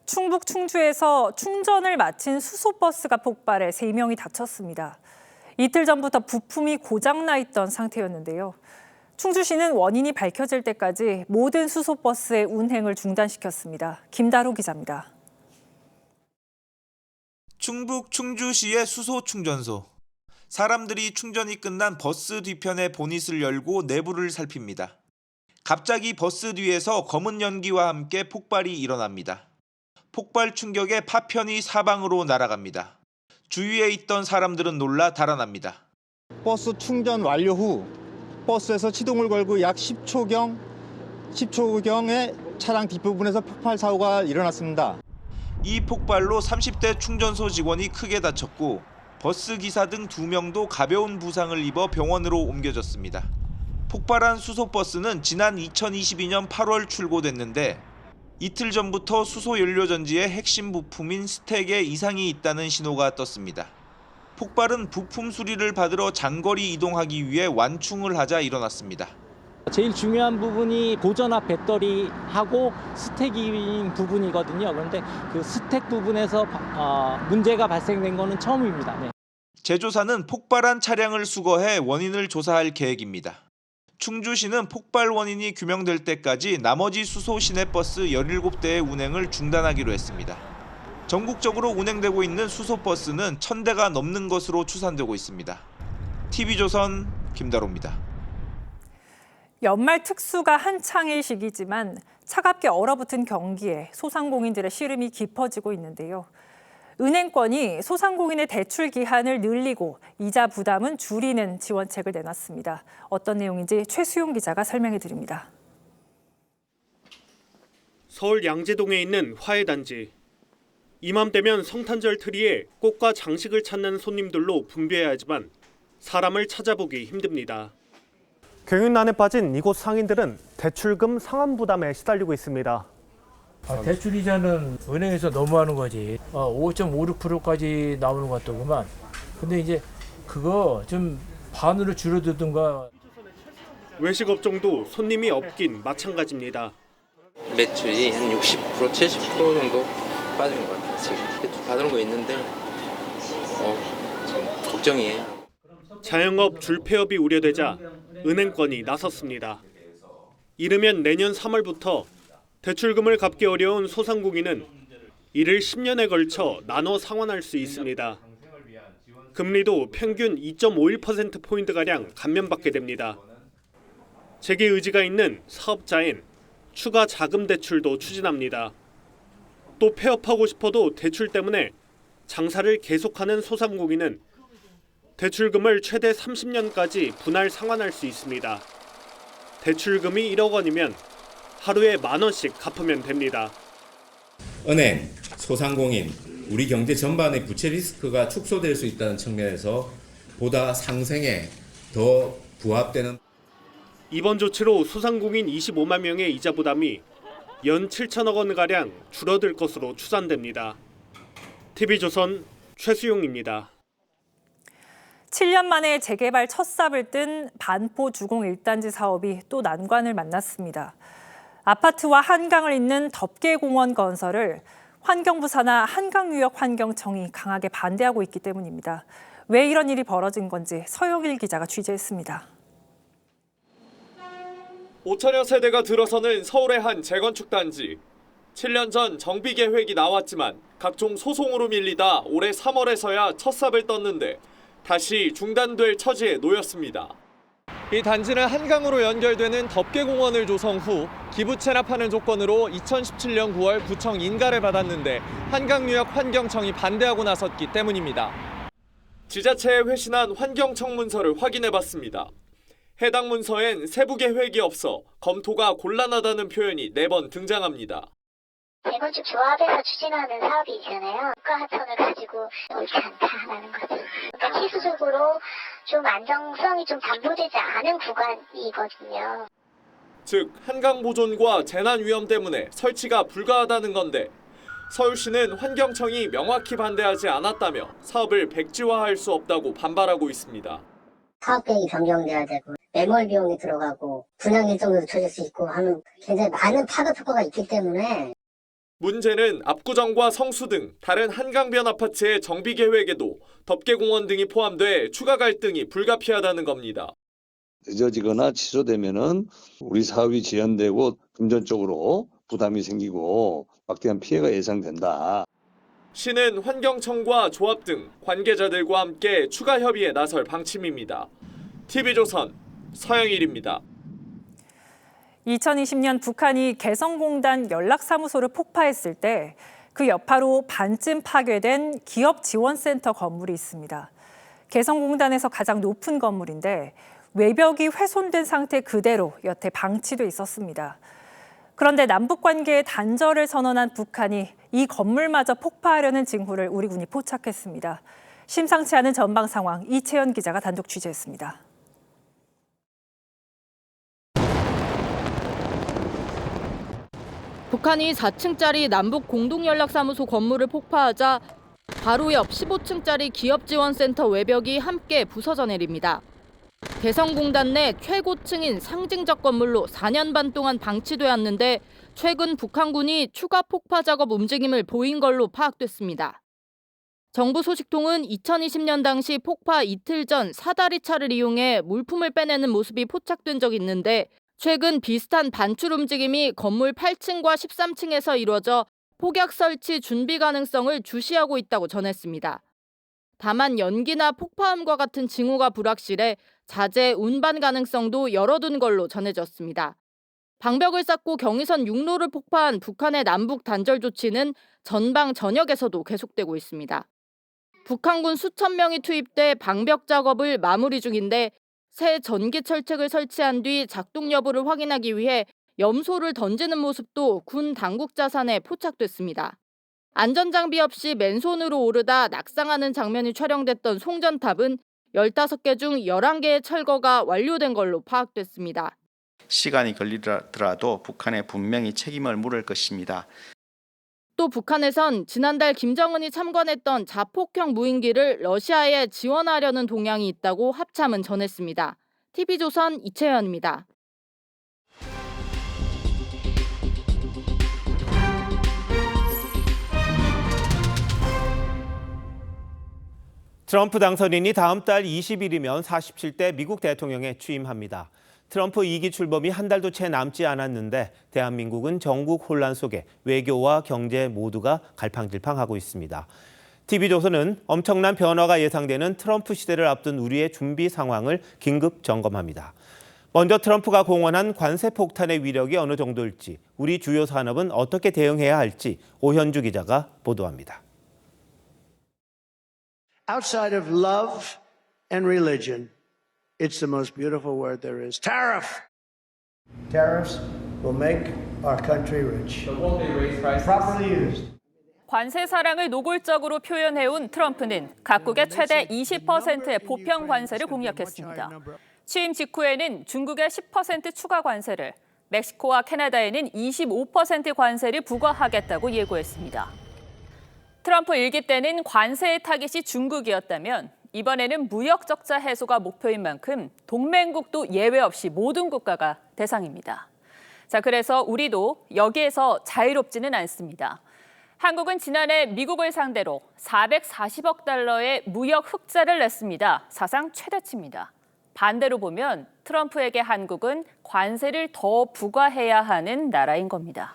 충북 충주에서 충전을 마친 수소버스가 폭발해 3명이 다쳤습니다. 이틀 전부터 부품이 고장나 있던 상태였는데요. 충주시는 원인이 밝혀질 때까지 모든 수소버스의 운행을 중단시켰습니다. 김다로 기자입니다. 충북 충주시의 수소 충전소. 사람들이 충전이 끝난 버스 뒤편의 보닛을 열고 내부를 살핍니다. 갑자기 버스 뒤에서 검은 연기와 함께 폭발이 일어납니다. 폭발 충격에 파편이 사방으로 날아갑니다. 주위에 있던 사람들은 놀라 달아납니다. 버스 충전 완료 후 버스에서 시동을 걸고 약 10초경에 차량 뒷부분에서 폭발 사고가 일어났습니다. 이 폭발로 30대 충전소 직원이 크게 다쳤고 버스 기사 등 2명도 가벼운 부상을 입어 병원으로 옮겨졌습니다. 폭발한 수소버스는 지난 2022년 8월 출고됐는데 이틀 전부터 수소 연료전지의 핵심 부품인 스택에 이상이 있다는 신호가 떴습니다. 폭발은 부품 수리를 받으러 장거리 이동하기 위해 완충을 하자 일어났습니다. 제일 중요한 부분이 보전압 배터리하고 스택인 부분이거든요. 그런데 그 스택 부분에서 문제가 발생된 거는 처음입니다. 네. 제조사는 폭발한 차량을 수거해 원인을 조사할 계획입니다. 충주시는 폭발 원인이 규명될 때까지 나머지 수소 시내버스 17대의 운행을 중단하기로 했습니다. 전국적으로 운행되고 있는 수소버스는 1000대가 넘는 것으로 추산되고 있습니다. TV조선 김다로입니다. 연말 특수가 한창일 시기지만 차갑게 얼어붙은 경기에 소상공인들의 시름이 깊어지고 있는데요. 은행권이 소상공인의 대출 기한을 늘리고 이자 부담은 줄이는 지원책을 내놨습니다. 어떤 내용인지 최수용 기자가 설명해 드립니다. 서울 양재동에 있는 화훼단지. 이맘때면 성탄절 트리에 꽃과 장식을 찾는 손님들로 붐벼야 하지만 사람을 찾아보기 힘듭니다. 경영난에 빠진 이곳 상인들은 대출금 상환 부담에 시달리고 있습니다. 대출 이자는 은행에서 너무하는 거지. 5.56%까지 나오는 것 같더구만. 근데 이제 그거 좀 반으로 줄여두든가. 외식업종도 손님이 없긴 마찬가지입니다. 매출이 한 60%, 70% 정도 빠진 것 같아요. 지금 대출 받은 거 있는데 좀 걱정이에요. 자영업 줄폐업이 우려되자 은행권이 나섰습니다. 이르면 내년 3월부터 대출금을 갚기 어려운 소상공인은 이를 10년에 걸쳐 나눠 상환할 수 있습니다. 금리도 평균 2.51%포인트가량 감면받게 됩니다. 재개 의지가 있는 사업자엔 추가 자금 대출도 추진합니다. 또 폐업하고 싶어도 대출 때문에 장사를 계속하는 소상공인은 대출금을 최대 30년까지 분할 상환할 수 있습니다. 대출금이 1억 원이면 하루에 10,000원씩 갚으면 됩니다. 은행, 소상공인, 우리 경제 전반의 부채 리스크가 축소될 수 있다는 측면에서 보다 상생에 더 부합되는 이번 조치로 소상공인 25만 명의 이자 부담이 연 7천억 원가량 줄어들 것으로 추산됩니다. TV조선 최수용입니다. 7년 만에 재개발 첫 삽을 뜬 반포 주공 1단지 사업이 또 난관을 만났습니다. 아파트와 한강을 잇는 덮개공원 건설을 환경부 산하 한강유역환경청이 강하게 반대하고 있기 때문입니다. 왜 이런 일이 벌어진 건지 서영일 기자가 취재했습니다. 5천여 세대가 들어서는 서울의 한 재건축 단지. 7년 전 정비 계획이 나왔지만 각종 소송으로 밀리다 올해 3월에서야 첫 삽을 떴는데 다시 중단될 처지에 놓였습니다. 이 단지는 한강으로 연결되는 덮개공원을 조성 후 기부 체납하는 조건으로 2017년 9월 구청 인가를 받았는데 한강유역환경청이 반대하고 나섰기 때문입니다. 지자체에 회신한 환경청 문서를 확인해봤습니다. 해당 문서엔 세부 계획이 없어 검토가 곤란하다는 표현이 4번 등장합니다. 재건축 조합에서 추진하는 사업이잖아요. 국가하천을 가지고 옳지 않다라는 거죠. 그러니까 기술적으로 좀 안정성이 좀 담보되지 않은 구간이거든요. 즉 한강 보존과 재난 위험 때문에 설치가 불가하다는 건데 서울시는 환경청이 명확히 반대하지 않았다며 사업을 백지화할 수 없다고 반발하고 있습니다. 사업 계획이 변경돼야 되고 매몰 비용이 들어가고 분양 일정도 늦춰질 수 있고 하는 굉장히 많은 파급 효과가 있기 때문에 문제는 압구정과 성수 등 다른 한강변 아파트의 정비 계획에도 덮개공원 등이 포함돼 추가 갈등이 불가피하다는 겁니다. 늦어지거나 취소되면은 우리 사업이 지연되고 금전적으로 부담이 생기고 막대한 피해가 예상된다. 시는 환경청과 조합 등 관계자들과 함께 추가 협의에 나설 방침입니다. TV조선 서영일입니다. 2020년 북한이 개성공단 연락사무소를 폭파했을 때 그 여파로 반쯤 파괴된 기업지원센터 건물이 있습니다. 개성공단에서 가장 높은 건물인데 외벽이 훼손된 상태 그대로 여태 방치돼 있었습니다. 그런데 남북 관계의 단절을 선언한 북한이 이 건물마저 폭파하려는 징후를 우리 군이 포착했습니다. 심상치 않은 전방 상황 이채연 기자가 단독 취재했습니다. 북한이 4층짜리 남북 공동연락사무소 건물을 폭파하자 바로 옆 15층짜리 기업지원센터 외벽이 함께 부서져 내립니다. 개성공단 내 최고층인 상징적 건물로 4년 반 동안 방치되었는데 최근 북한군이 추가 폭파 작업 움직임을 보인 걸로 파악됐습니다. 정부 소식통은 2020년 당시 폭파 이틀 전 사다리 차를 이용해 물품을 빼내는 모습이 포착된 적이 있는데 최근 비슷한 반출 움직임이 건물 8층과 13층에서 이루어져 폭약 설치 준비 가능성을 주시하고 있다고 전했습니다. 다만 연기나 폭파음과 같은 징후가 불확실해 자재 운반 가능성도 열어둔 걸로 전해졌습니다. 방벽을 쌓고 경의선 육로를 폭파한 북한의 남북 단절 조치는 전방 전역에서도 계속되고 있습니다. 북한군 수천 명이 투입돼 방벽 작업을 마무리 중인데 새 전기 철책을 설치한 뒤 작동 여부를 확인하기 위해 염소를 던지는 모습도 군 당국 자산에 포착됐습니다. 안전장비 없이 맨손으로 오르다 낙상하는 장면이 촬영됐던 송전탑은 15개 중 11개의 철거가 완료된 걸로 파악됐습니다. 시간이 걸리더라도 북한에 분명히 책임을 물을 것입니다. 또 북한에선 지난달 김정은이 참관했던 자폭형 무인기를 러시아에 지원하려는 동향이 있다고 합참은 전했습니다. TV조선 이채연입니다. 트럼프 당선인이 다음 달 20일이면 47대 미국 대통령에 취임합니다. 트럼프 2기 출범이 한 달도 채 남지 않았는데 대한민국은 전국 혼란 속에 외교와 경제 모두가 갈팡질팡하고 있습니다. TV조선은 엄청난 변화가 예상되는 트럼프 시대를 앞둔 우리의 준비 상황을 긴급 점검합니다. 먼저 트럼프가 공언한 관세 폭탄의 위력이 어느 정도일지, 우리 주요 산업은 어떻게 대응해야 할지 오현주 기자가 보도합니다. Outside of love and religion, it's the most beautiful word there is. Tariff. Tariffs will make our country rich. But won't they raise prices? Properly used. 관세 사랑을 노골적으로 표현해온 트럼프는 각국의 최대 20%의 보편 관세를 공약했습니다. 취임 직후에는 중국의 10% 추가 관세를, 멕시코와 캐나다에는 25% 관세를 부과하겠다고 예고했습니다. 트럼프 일기 때는 관세의 타깃이 중국이었다면 이번에는 무역 적자 해소가 목표인 만큼 동맹국도 예외 없이 모든 국가가 대상입니다. 자, 그래서 우리도 여기에서 자유롭지는 않습니다. 한국은 지난해 미국을 상대로 440억 달러의 무역 흑자를 냈습니다. 사상 최대치입니다. 반대로 보면 트럼프에게 한국은 관세를 더 부과해야 하는 나라인 겁니다.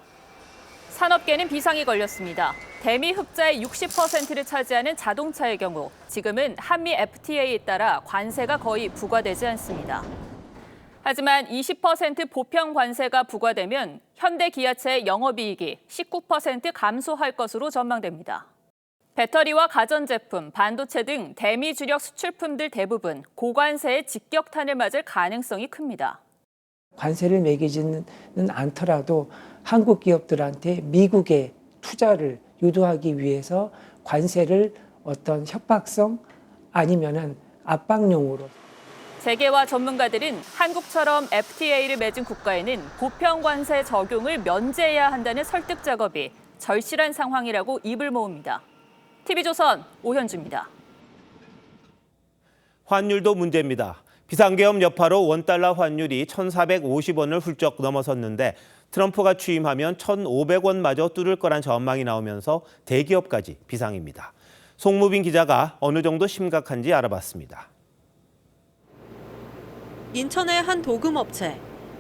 산업계는 비상이 걸렸습니다. 대미 흑자의 60%를 차지하는 자동차의 경우 지금은 한미 FTA에 따라 관세가 거의 부과되지 않습니다. 하지만 20% 보편 관세가 부과되면 현대 기아차의 영업이익이 19% 감소할 것으로 전망됩니다. 배터리와 가전제품, 반도체 등 대미 주력 수출품들 대부분 고관세의 직격탄을 맞을 가능성이 큽니다. 관세를 매기지는 않더라도 한국 기업들한테 미국의 투자를 유도하기 위해서 관세를 어떤 협박성 아니면은 압박용으로. 재계와 전문가들은 한국처럼 FTA를 맺은 국가에는 보편 관세 적용을 면제해야 한다는 설득 작업이 절실한 상황이라고 입을 모읍니다. TV조선 오현주입니다. 환율도 문제입니다. 비상계엄 여파로 원달러 환율이 1,450원을 훌쩍 넘어섰는데 트럼프가 취임하면 1,500원마저 뚫을 거란 전망이 나오면서 대기업까지 비상입니다. 송무빈 기자가 어느 정도 심각한지 알아봤습니다. 인천의 한 도금업체.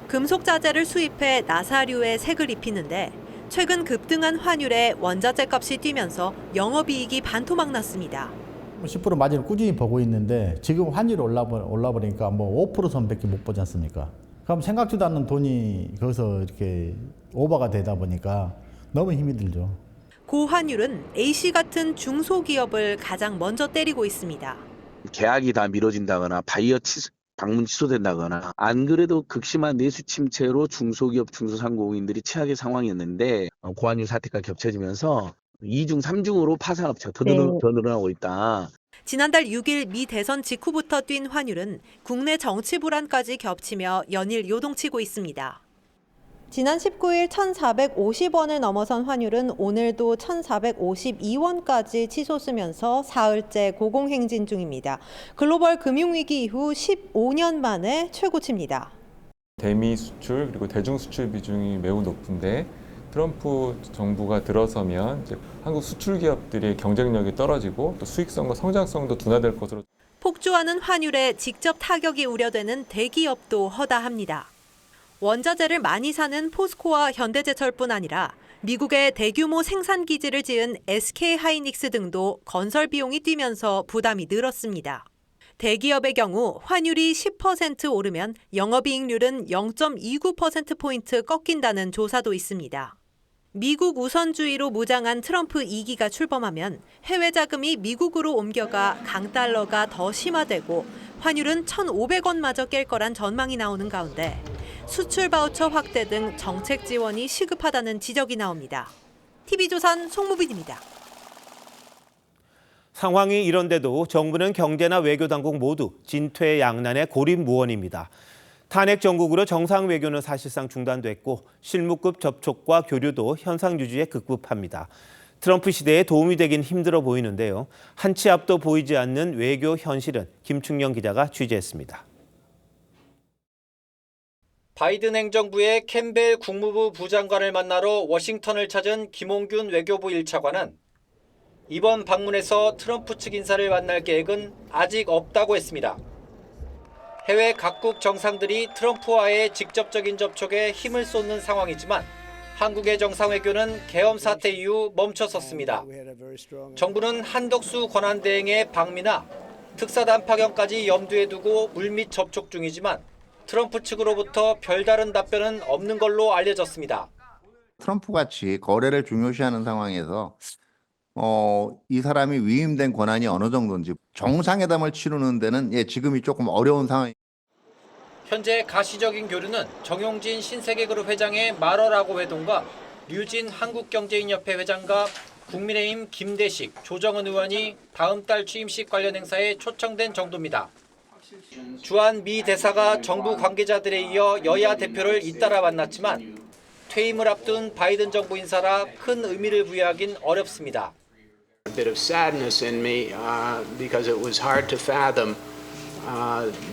금속 자재를 수입해 나사류에 색을 입히는데 최근 급등한 환율에 원자재 값이 뛰면서 영업이익이 반토막 났습니다. 10% 마진을 꾸준히 보고 있는데 지금 환율이 올라버리니까 뭐 5% 선밖에 못 보지 않습니까? 그럼 생각지도 않는 돈이 거기서 이렇게 오버가 되다 보니까 너무 힘이 들죠. 고환율은 A씨 같은 중소기업을 가장 먼저 때리고 있습니다. 계약이 다 미뤄진다거나 바이어 방문 취소된다거나 안 그래도 극심한 내수 침체로 중소기업 중소상공인들이 최악의 상황이었는데 고환율 사태가 겹쳐지면서 2중, 3중으로 파산업체가 더 늘어나고 있다. 지난달 6일 미 대선 직후부터 뛴 환율은 국내 정치 불안까지 겹치며 연일 요동치고 있습니다. 지난 19일 1,450원을 넘어선 환율은 오늘도 1,452원까지 치솟으면서 사흘째 고공행진 중입니다. 글로벌 금융위기 이후 15년 만에 최고치입니다. 대미 수출 그리고 대중 수출 비중이 매우 높은데 트럼프 정부가 들어서면 이제 한국 수출 기업들의 경쟁력이 떨어지고 또 수익성과 성장성도 둔화될 것으로. 폭주하는 환율에 직접 타격이 우려되는 대기업도 허다합니다. 원자재를 많이 사는 포스코와 현대제철뿐 아니라 미국의 대규모 생산 기지를 지은 SK하이닉스 등도 건설 비용이 뛰면서 부담이 늘었습니다. 대기업의 경우 환율이 10% 오르면 영업이익률은 0.29%포인트 꺾인다는 조사도 있습니다. 미국 우선주의로 무장한 트럼프 2기가 출범하면 해외 자금이 미국으로 옮겨가 강달러가 더 심화되고 환율은 1,500원마저 깰 거란 전망이 나오는 가운데 수출 바우처 확대 등 정책 지원이 시급하다는 지적이 나옵니다. TV조선 송무빈입니다. 상황이 이런데도 정부는 경제나 외교 당국 모두 진퇴양난의 고립무원입니다. 탄핵 정국으로 정상 외교는 사실상 중단됐고 실무급 접촉과 교류도 현상 유지에 급급합니다. 트럼프 시대에 도움이 되긴 힘들어 보이는데요. 한 치 앞도 보이지 않는 외교 현실은 김충영 기자가 취재했습니다. 바이든 행정부의 캠벨 국무부 부장관을 만나러 워싱턴을 찾은 김홍균 외교부 1차관은 이번 방문에서 트럼프 측 인사를 만날 계획은 아직 없다고 했습니다. 해외 각국 정상들이 트럼프와의 직접적인 접촉에 힘을 쏟는 상황이지만 한국의 정상외교는 계엄 사태 이후 멈춰섰습니다. 정부는 한덕수 권한대행의 방미나 특사단 파견까지 염두에 두고 물밑 접촉 중이지만 트럼프 측으로부터 별다른 답변은 없는 걸로 알려졌습니다. 트럼프같이 거래를 중요시하는 상황에서 이 사람이 위임된 권한이 어느 정도인지 정상회담을 치르는 데는 지금이 조금 어려운 상황. 현재 가시적인 교류는 정용진 신세계그룹 회장의 말어라고 회동과 류진 한국경제인협회 회장과 국민의힘 김대식, 조정은 의원이 다음 달 취임식 관련 행사에 초청된 정도입니다. 주한 미 대사가 정부 관계자들에 이어 여야 대표를 잇따라 만났지만 퇴임을 앞둔 바이든 정부 인사라 큰 의미를 부여하긴 어렵습니다. A bit of sadness in me because it was hard to fathom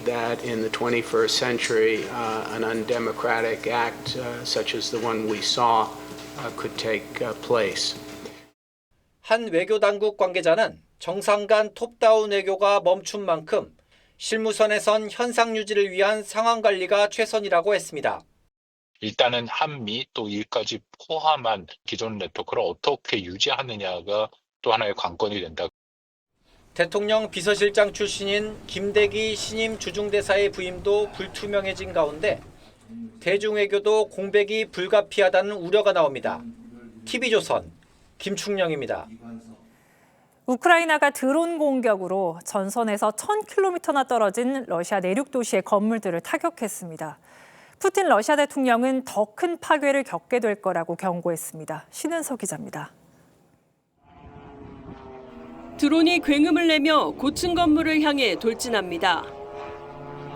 that in the 21st century an undemocratic act such as the one we saw could take place. 한 외교 당국 관계자는 정상 간 톱다운 외교가 멈춘 만큼 실무선에선 현상 유지를 위한 상황 관리가 최선이라고 했습니다. 일단은 한미 또 일까지 포함한 기존 네트워크를 어떻게 유지하느냐가 또 하나의 관건이 된다. 대통령 비서실장 출신인 김대기 신임 주중대사의 부임도 불투명해진 가운데 대중외교도 공백이 불가피하다는 우려가 나옵니다. TV조선 김충령입니다. 우크라이나가 드론 공격으로 전선에서 1000km나 떨어진 러시아 내륙 도시의 건물들을 타격했습니다. 푸틴 러시아 대통령은 더 큰 파괴를 겪게 될 거라고 경고했습니다. 신은석 기자입니다. 드론이 굉음을 내며 고층 건물을 향해 돌진합니다.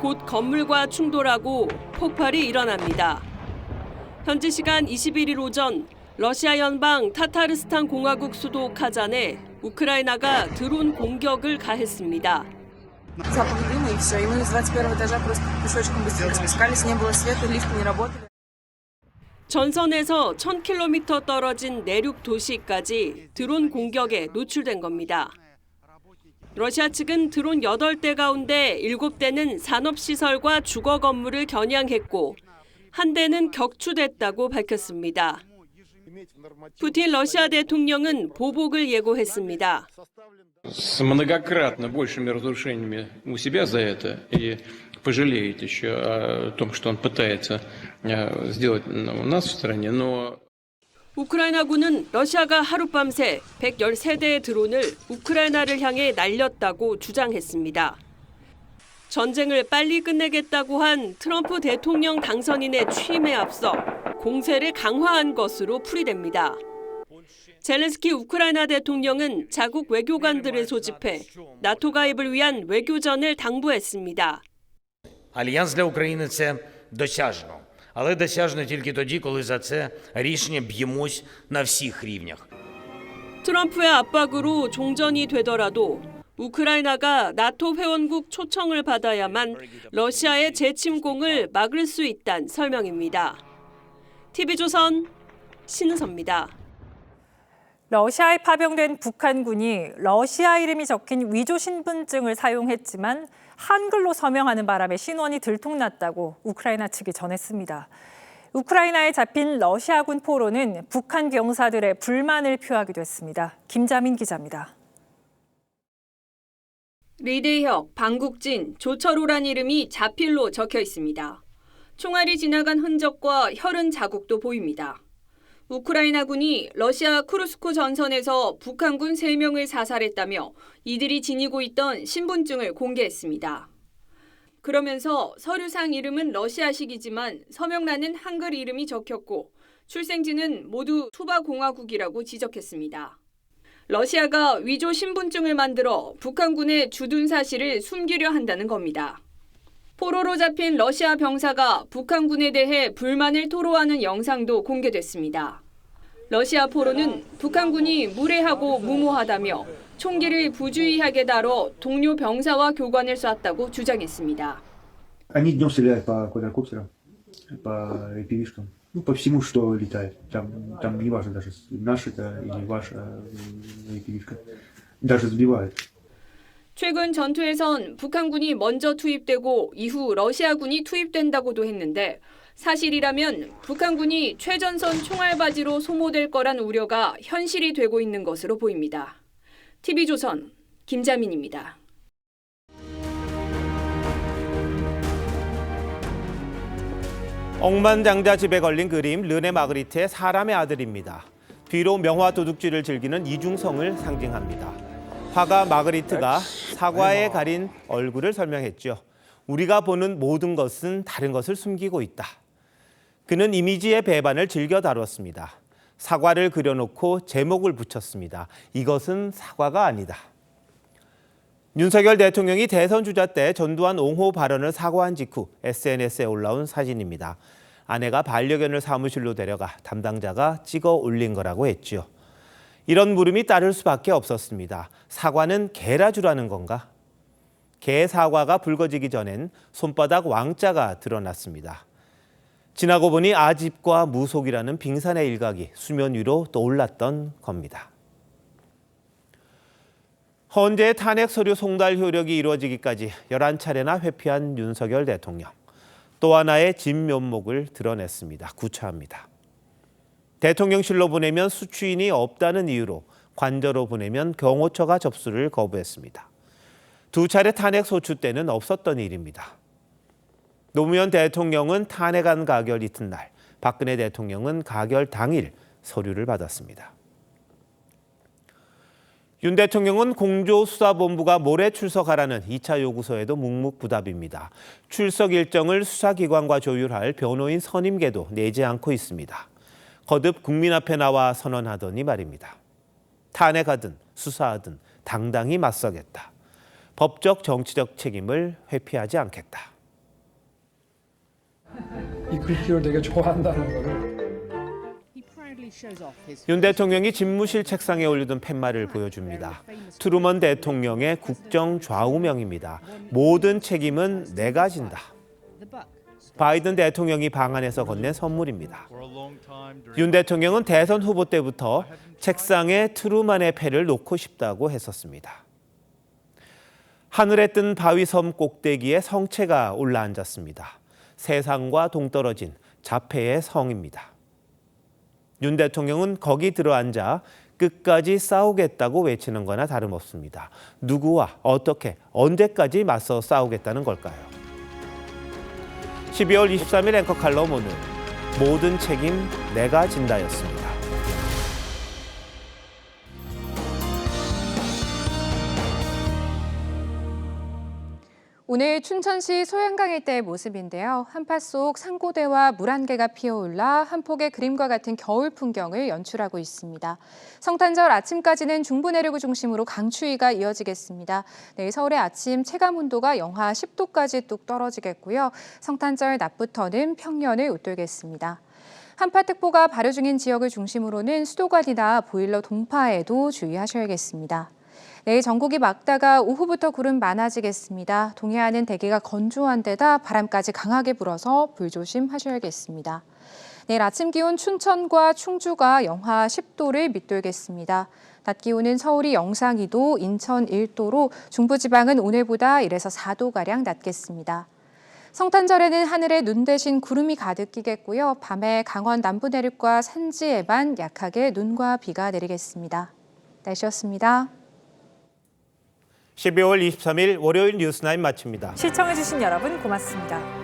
곧 건물과 충돌하고 폭발이 일어납니다. 현지 시간 21일 오전 러시아 연방 타타르스탄 공화국 수도 카잔에 우크라이나가 드론 공격을 가했습니다. 전선에서 1000km 떨어진 내륙 도시까지 드론 공격에 노출된 겁니다. 러시아 측은 드론 8대 가운데 7대는 산업시설과 주거 건물을 겨냥했고 한 대는 격추됐다고 밝혔습니다. 푸틴 러시아 대통령은 보복을 예고했습니다. С многократно большими разрушениями у себя за это и пожалеет еще о том, что он пытается сделать у нас в стране, но 우크라이나군은 러시아가 하룻밤새 113대의 드론을 우크라이나를 향해 날렸다고 주장했습니다. 전쟁을 빨리 끝내겠다고 한 트럼프 대통령 당선인의 취임에 앞서 공세를 강화한 것으로 풀이됩니다. 젤렌스키 우크라이나 대통령은 자국 외교관들을 소집해 나토 가입을 위한 외교전을 당부했습니다. Альянс для України – це досяжно. Але досяжно тільки тоді, коли за це рішення б'ємось на всіх рівнях. 트럼프의 압박으로 종전이 되더라도 우크라이나가 나토 회원국 초청을 받아야만 러시아의 재침공을 막을 수 있다는 설명입니다. TV조선 신은서입니다. 러시아에 파병된 북한군이 러시아 이름이 적힌 위조 신분증을 사용했지만 한글로 서명하는 바람에 신원이 들통났다고 우크라이나 측이 전했습니다. 우크라이나에 잡힌 러시아군 포로는 북한 병사들의 불만을 표하기도 했습니다. 김자민 기자입니다. 리대혁, 방국진, 조철호란 이름이 자필로 적혀 있습니다. 총알이 지나간 흔적과 혈흔 자국도 보입니다. 우크라이나군이 러시아 쿠르스크 전선에서 북한군 3명을 사살했다며 이들이 지니고 있던 신분증을 공개했습니다. 그러면서 서류상 이름은 러시아식이지만 서명란은 한글 이름이 적혔고 출생지는 모두 투바공화국이라고 지적했습니다. 러시아가 위조 신분증을 만들어 북한군에 주둔 사실을 숨기려 한다는 겁니다. 포로로 잡힌 러시아 병사가 북한군에 대해 불만을 토로하는 영상도 공개됐습니다. 러시아 포로는 북한군이 무례하고 무모하다며 총기를 부주의하게 다뤄 동료 병사와 교관을 쐈다고 주장했습니다. Они днем стреляют по квадрокоптерам, по IPV-шкам, по всему, что летает. Там не важно даже, наш это или ваша IPV-шка. Даже сбивают. 최근 전투에선 북한군이 먼저 투입되고 이후 러시아군이 투입된다고도 했는데 사실이라면 북한군이 최전선 총알바지로 소모될 거란 우려가 현실이 되고 있는 것으로 보입니다. TV조선 김자민입니다. 억만장자 집에 걸린 그림 르네 마그리트의 사람의 아들입니다. 뒤로 명화 도둑질을 즐기는 이중성을 상징합니다. 화가 마그리트가 사과에 가린 얼굴을 설명했죠. 우리가 보는 모든 것은 다른 것을 숨기고 있다. 그는 이미지의 배반을 즐겨 다뤘습니다. 사과를 그려놓고 제목을 붙였습니다. 이것은 사과가 아니다. 윤석열 대통령이 대선 주자 때 전두환 옹호 발언을 사과한 직후 SNS에 올라온 사진입니다. 아내가 반려견을 사무실로 데려가 담당자가 찍어 올린 거라고 했죠. 이런 물음이 따를 수밖에 없었습니다. 사과는 개라주라는 건가? 개 사과가 붉어지기 전엔 손바닥 왕자가 드러났습니다. 지나고 보니 아집과 무속이라는 빙산의 일각이 수면 위로 떠올랐던 겁니다. 헌재의 탄핵 서류 송달 효력이 이루어지기까지 11차례나 회피한 윤석열 대통령. 또 하나의 진면목을 드러냈습니다. 구차합니다. 대통령실로 보내면 수취인이 없다는 이유로 관저로 보내면 경호처가 접수를 거부했습니다. 2차례 탄핵 소추 때는 없었던 일입니다. 노무현 대통령은 탄핵안 가결 이튿날, 박근혜 대통령은 가결 당일 서류를 받았습니다. 윤 대통령은 공조수사본부가 모레 출석하라는 2차 요구서에도 묵묵부답입니다. 출석 일정을 수사기관과 조율할 변호인 선임계도 내지 않고 있습니다. 거듭 국민 앞에 나와 선언하더니 말입니다. 탄핵하든 수사하든 당당히 맞서겠다. 법적 정치적 책임을 회피하지 않겠다. 이 글귀를 되게 좋아한다는 거를. 윤 대통령이 집무실 책상에 올려둔 팻말을 보여줍니다. 트루먼 대통령의 국정 좌우명입니다. 모든 책임은 내가 진다. 바이든 대통령이 방한해서 건넨 선물입니다. 윤 대통령은 대선 후보 때부터 책상에 트루먼의 패를 놓고 싶다고 했었습니다. 하늘에 뜬 바위섬 꼭대기에 성체가 올라앉았습니다. 세상과 동떨어진 자폐의 성입니다. 윤 대통령은 거기 들어앉아 끝까지 싸우겠다고 외치는 거나 다름없습니다. 누구와 어떻게 언제까지 맞서 싸우겠다는 걸까요? 12월 23일 앵커 칼럼 오늘 모든 책임 내가 진다였습니다. 오늘 춘천시 소양강 일대의 모습인데요. 한파 속 산고대와 물 한 개가 피어올라 한 폭의 그림과 같은 겨울 풍경을 연출하고 있습니다. 성탄절 아침까지는 중부 내륙을 중심으로 강추위가 이어지겠습니다. 내일 서울의 아침 체감 온도가 영하 10도까지 뚝 떨어지겠고요. 성탄절 낮부터는 평년을 웃돌겠습니다. 한파특보가 발효 중인 지역을 중심으로는 수도관이나 보일러 동파에도 주의하셔야겠습니다. 내일 전국이 맑다가 오후부터 구름 많아지겠습니다. 동해안은 대기가 건조한 데다 바람까지 강하게 불어서 불조심하셔야겠습니다. 내일 아침 기온 춘천과 충주가 영하 10도를 밑돌겠습니다. 낮 기온은 서울이 영상 2도, 인천 1도로 중부지방은 오늘보다 1에서 4도가량 낮겠습니다. 성탄절에는 하늘에 눈 대신 구름이 가득 끼겠고요. 밤에 강원 남부 내륙과 산지에만 약하게 눈과 비가 내리겠습니다. 날씨였습니다. 12월 23일 월요일 뉴스9 마칩니다. 시청해주신 여러분 고맙습니다.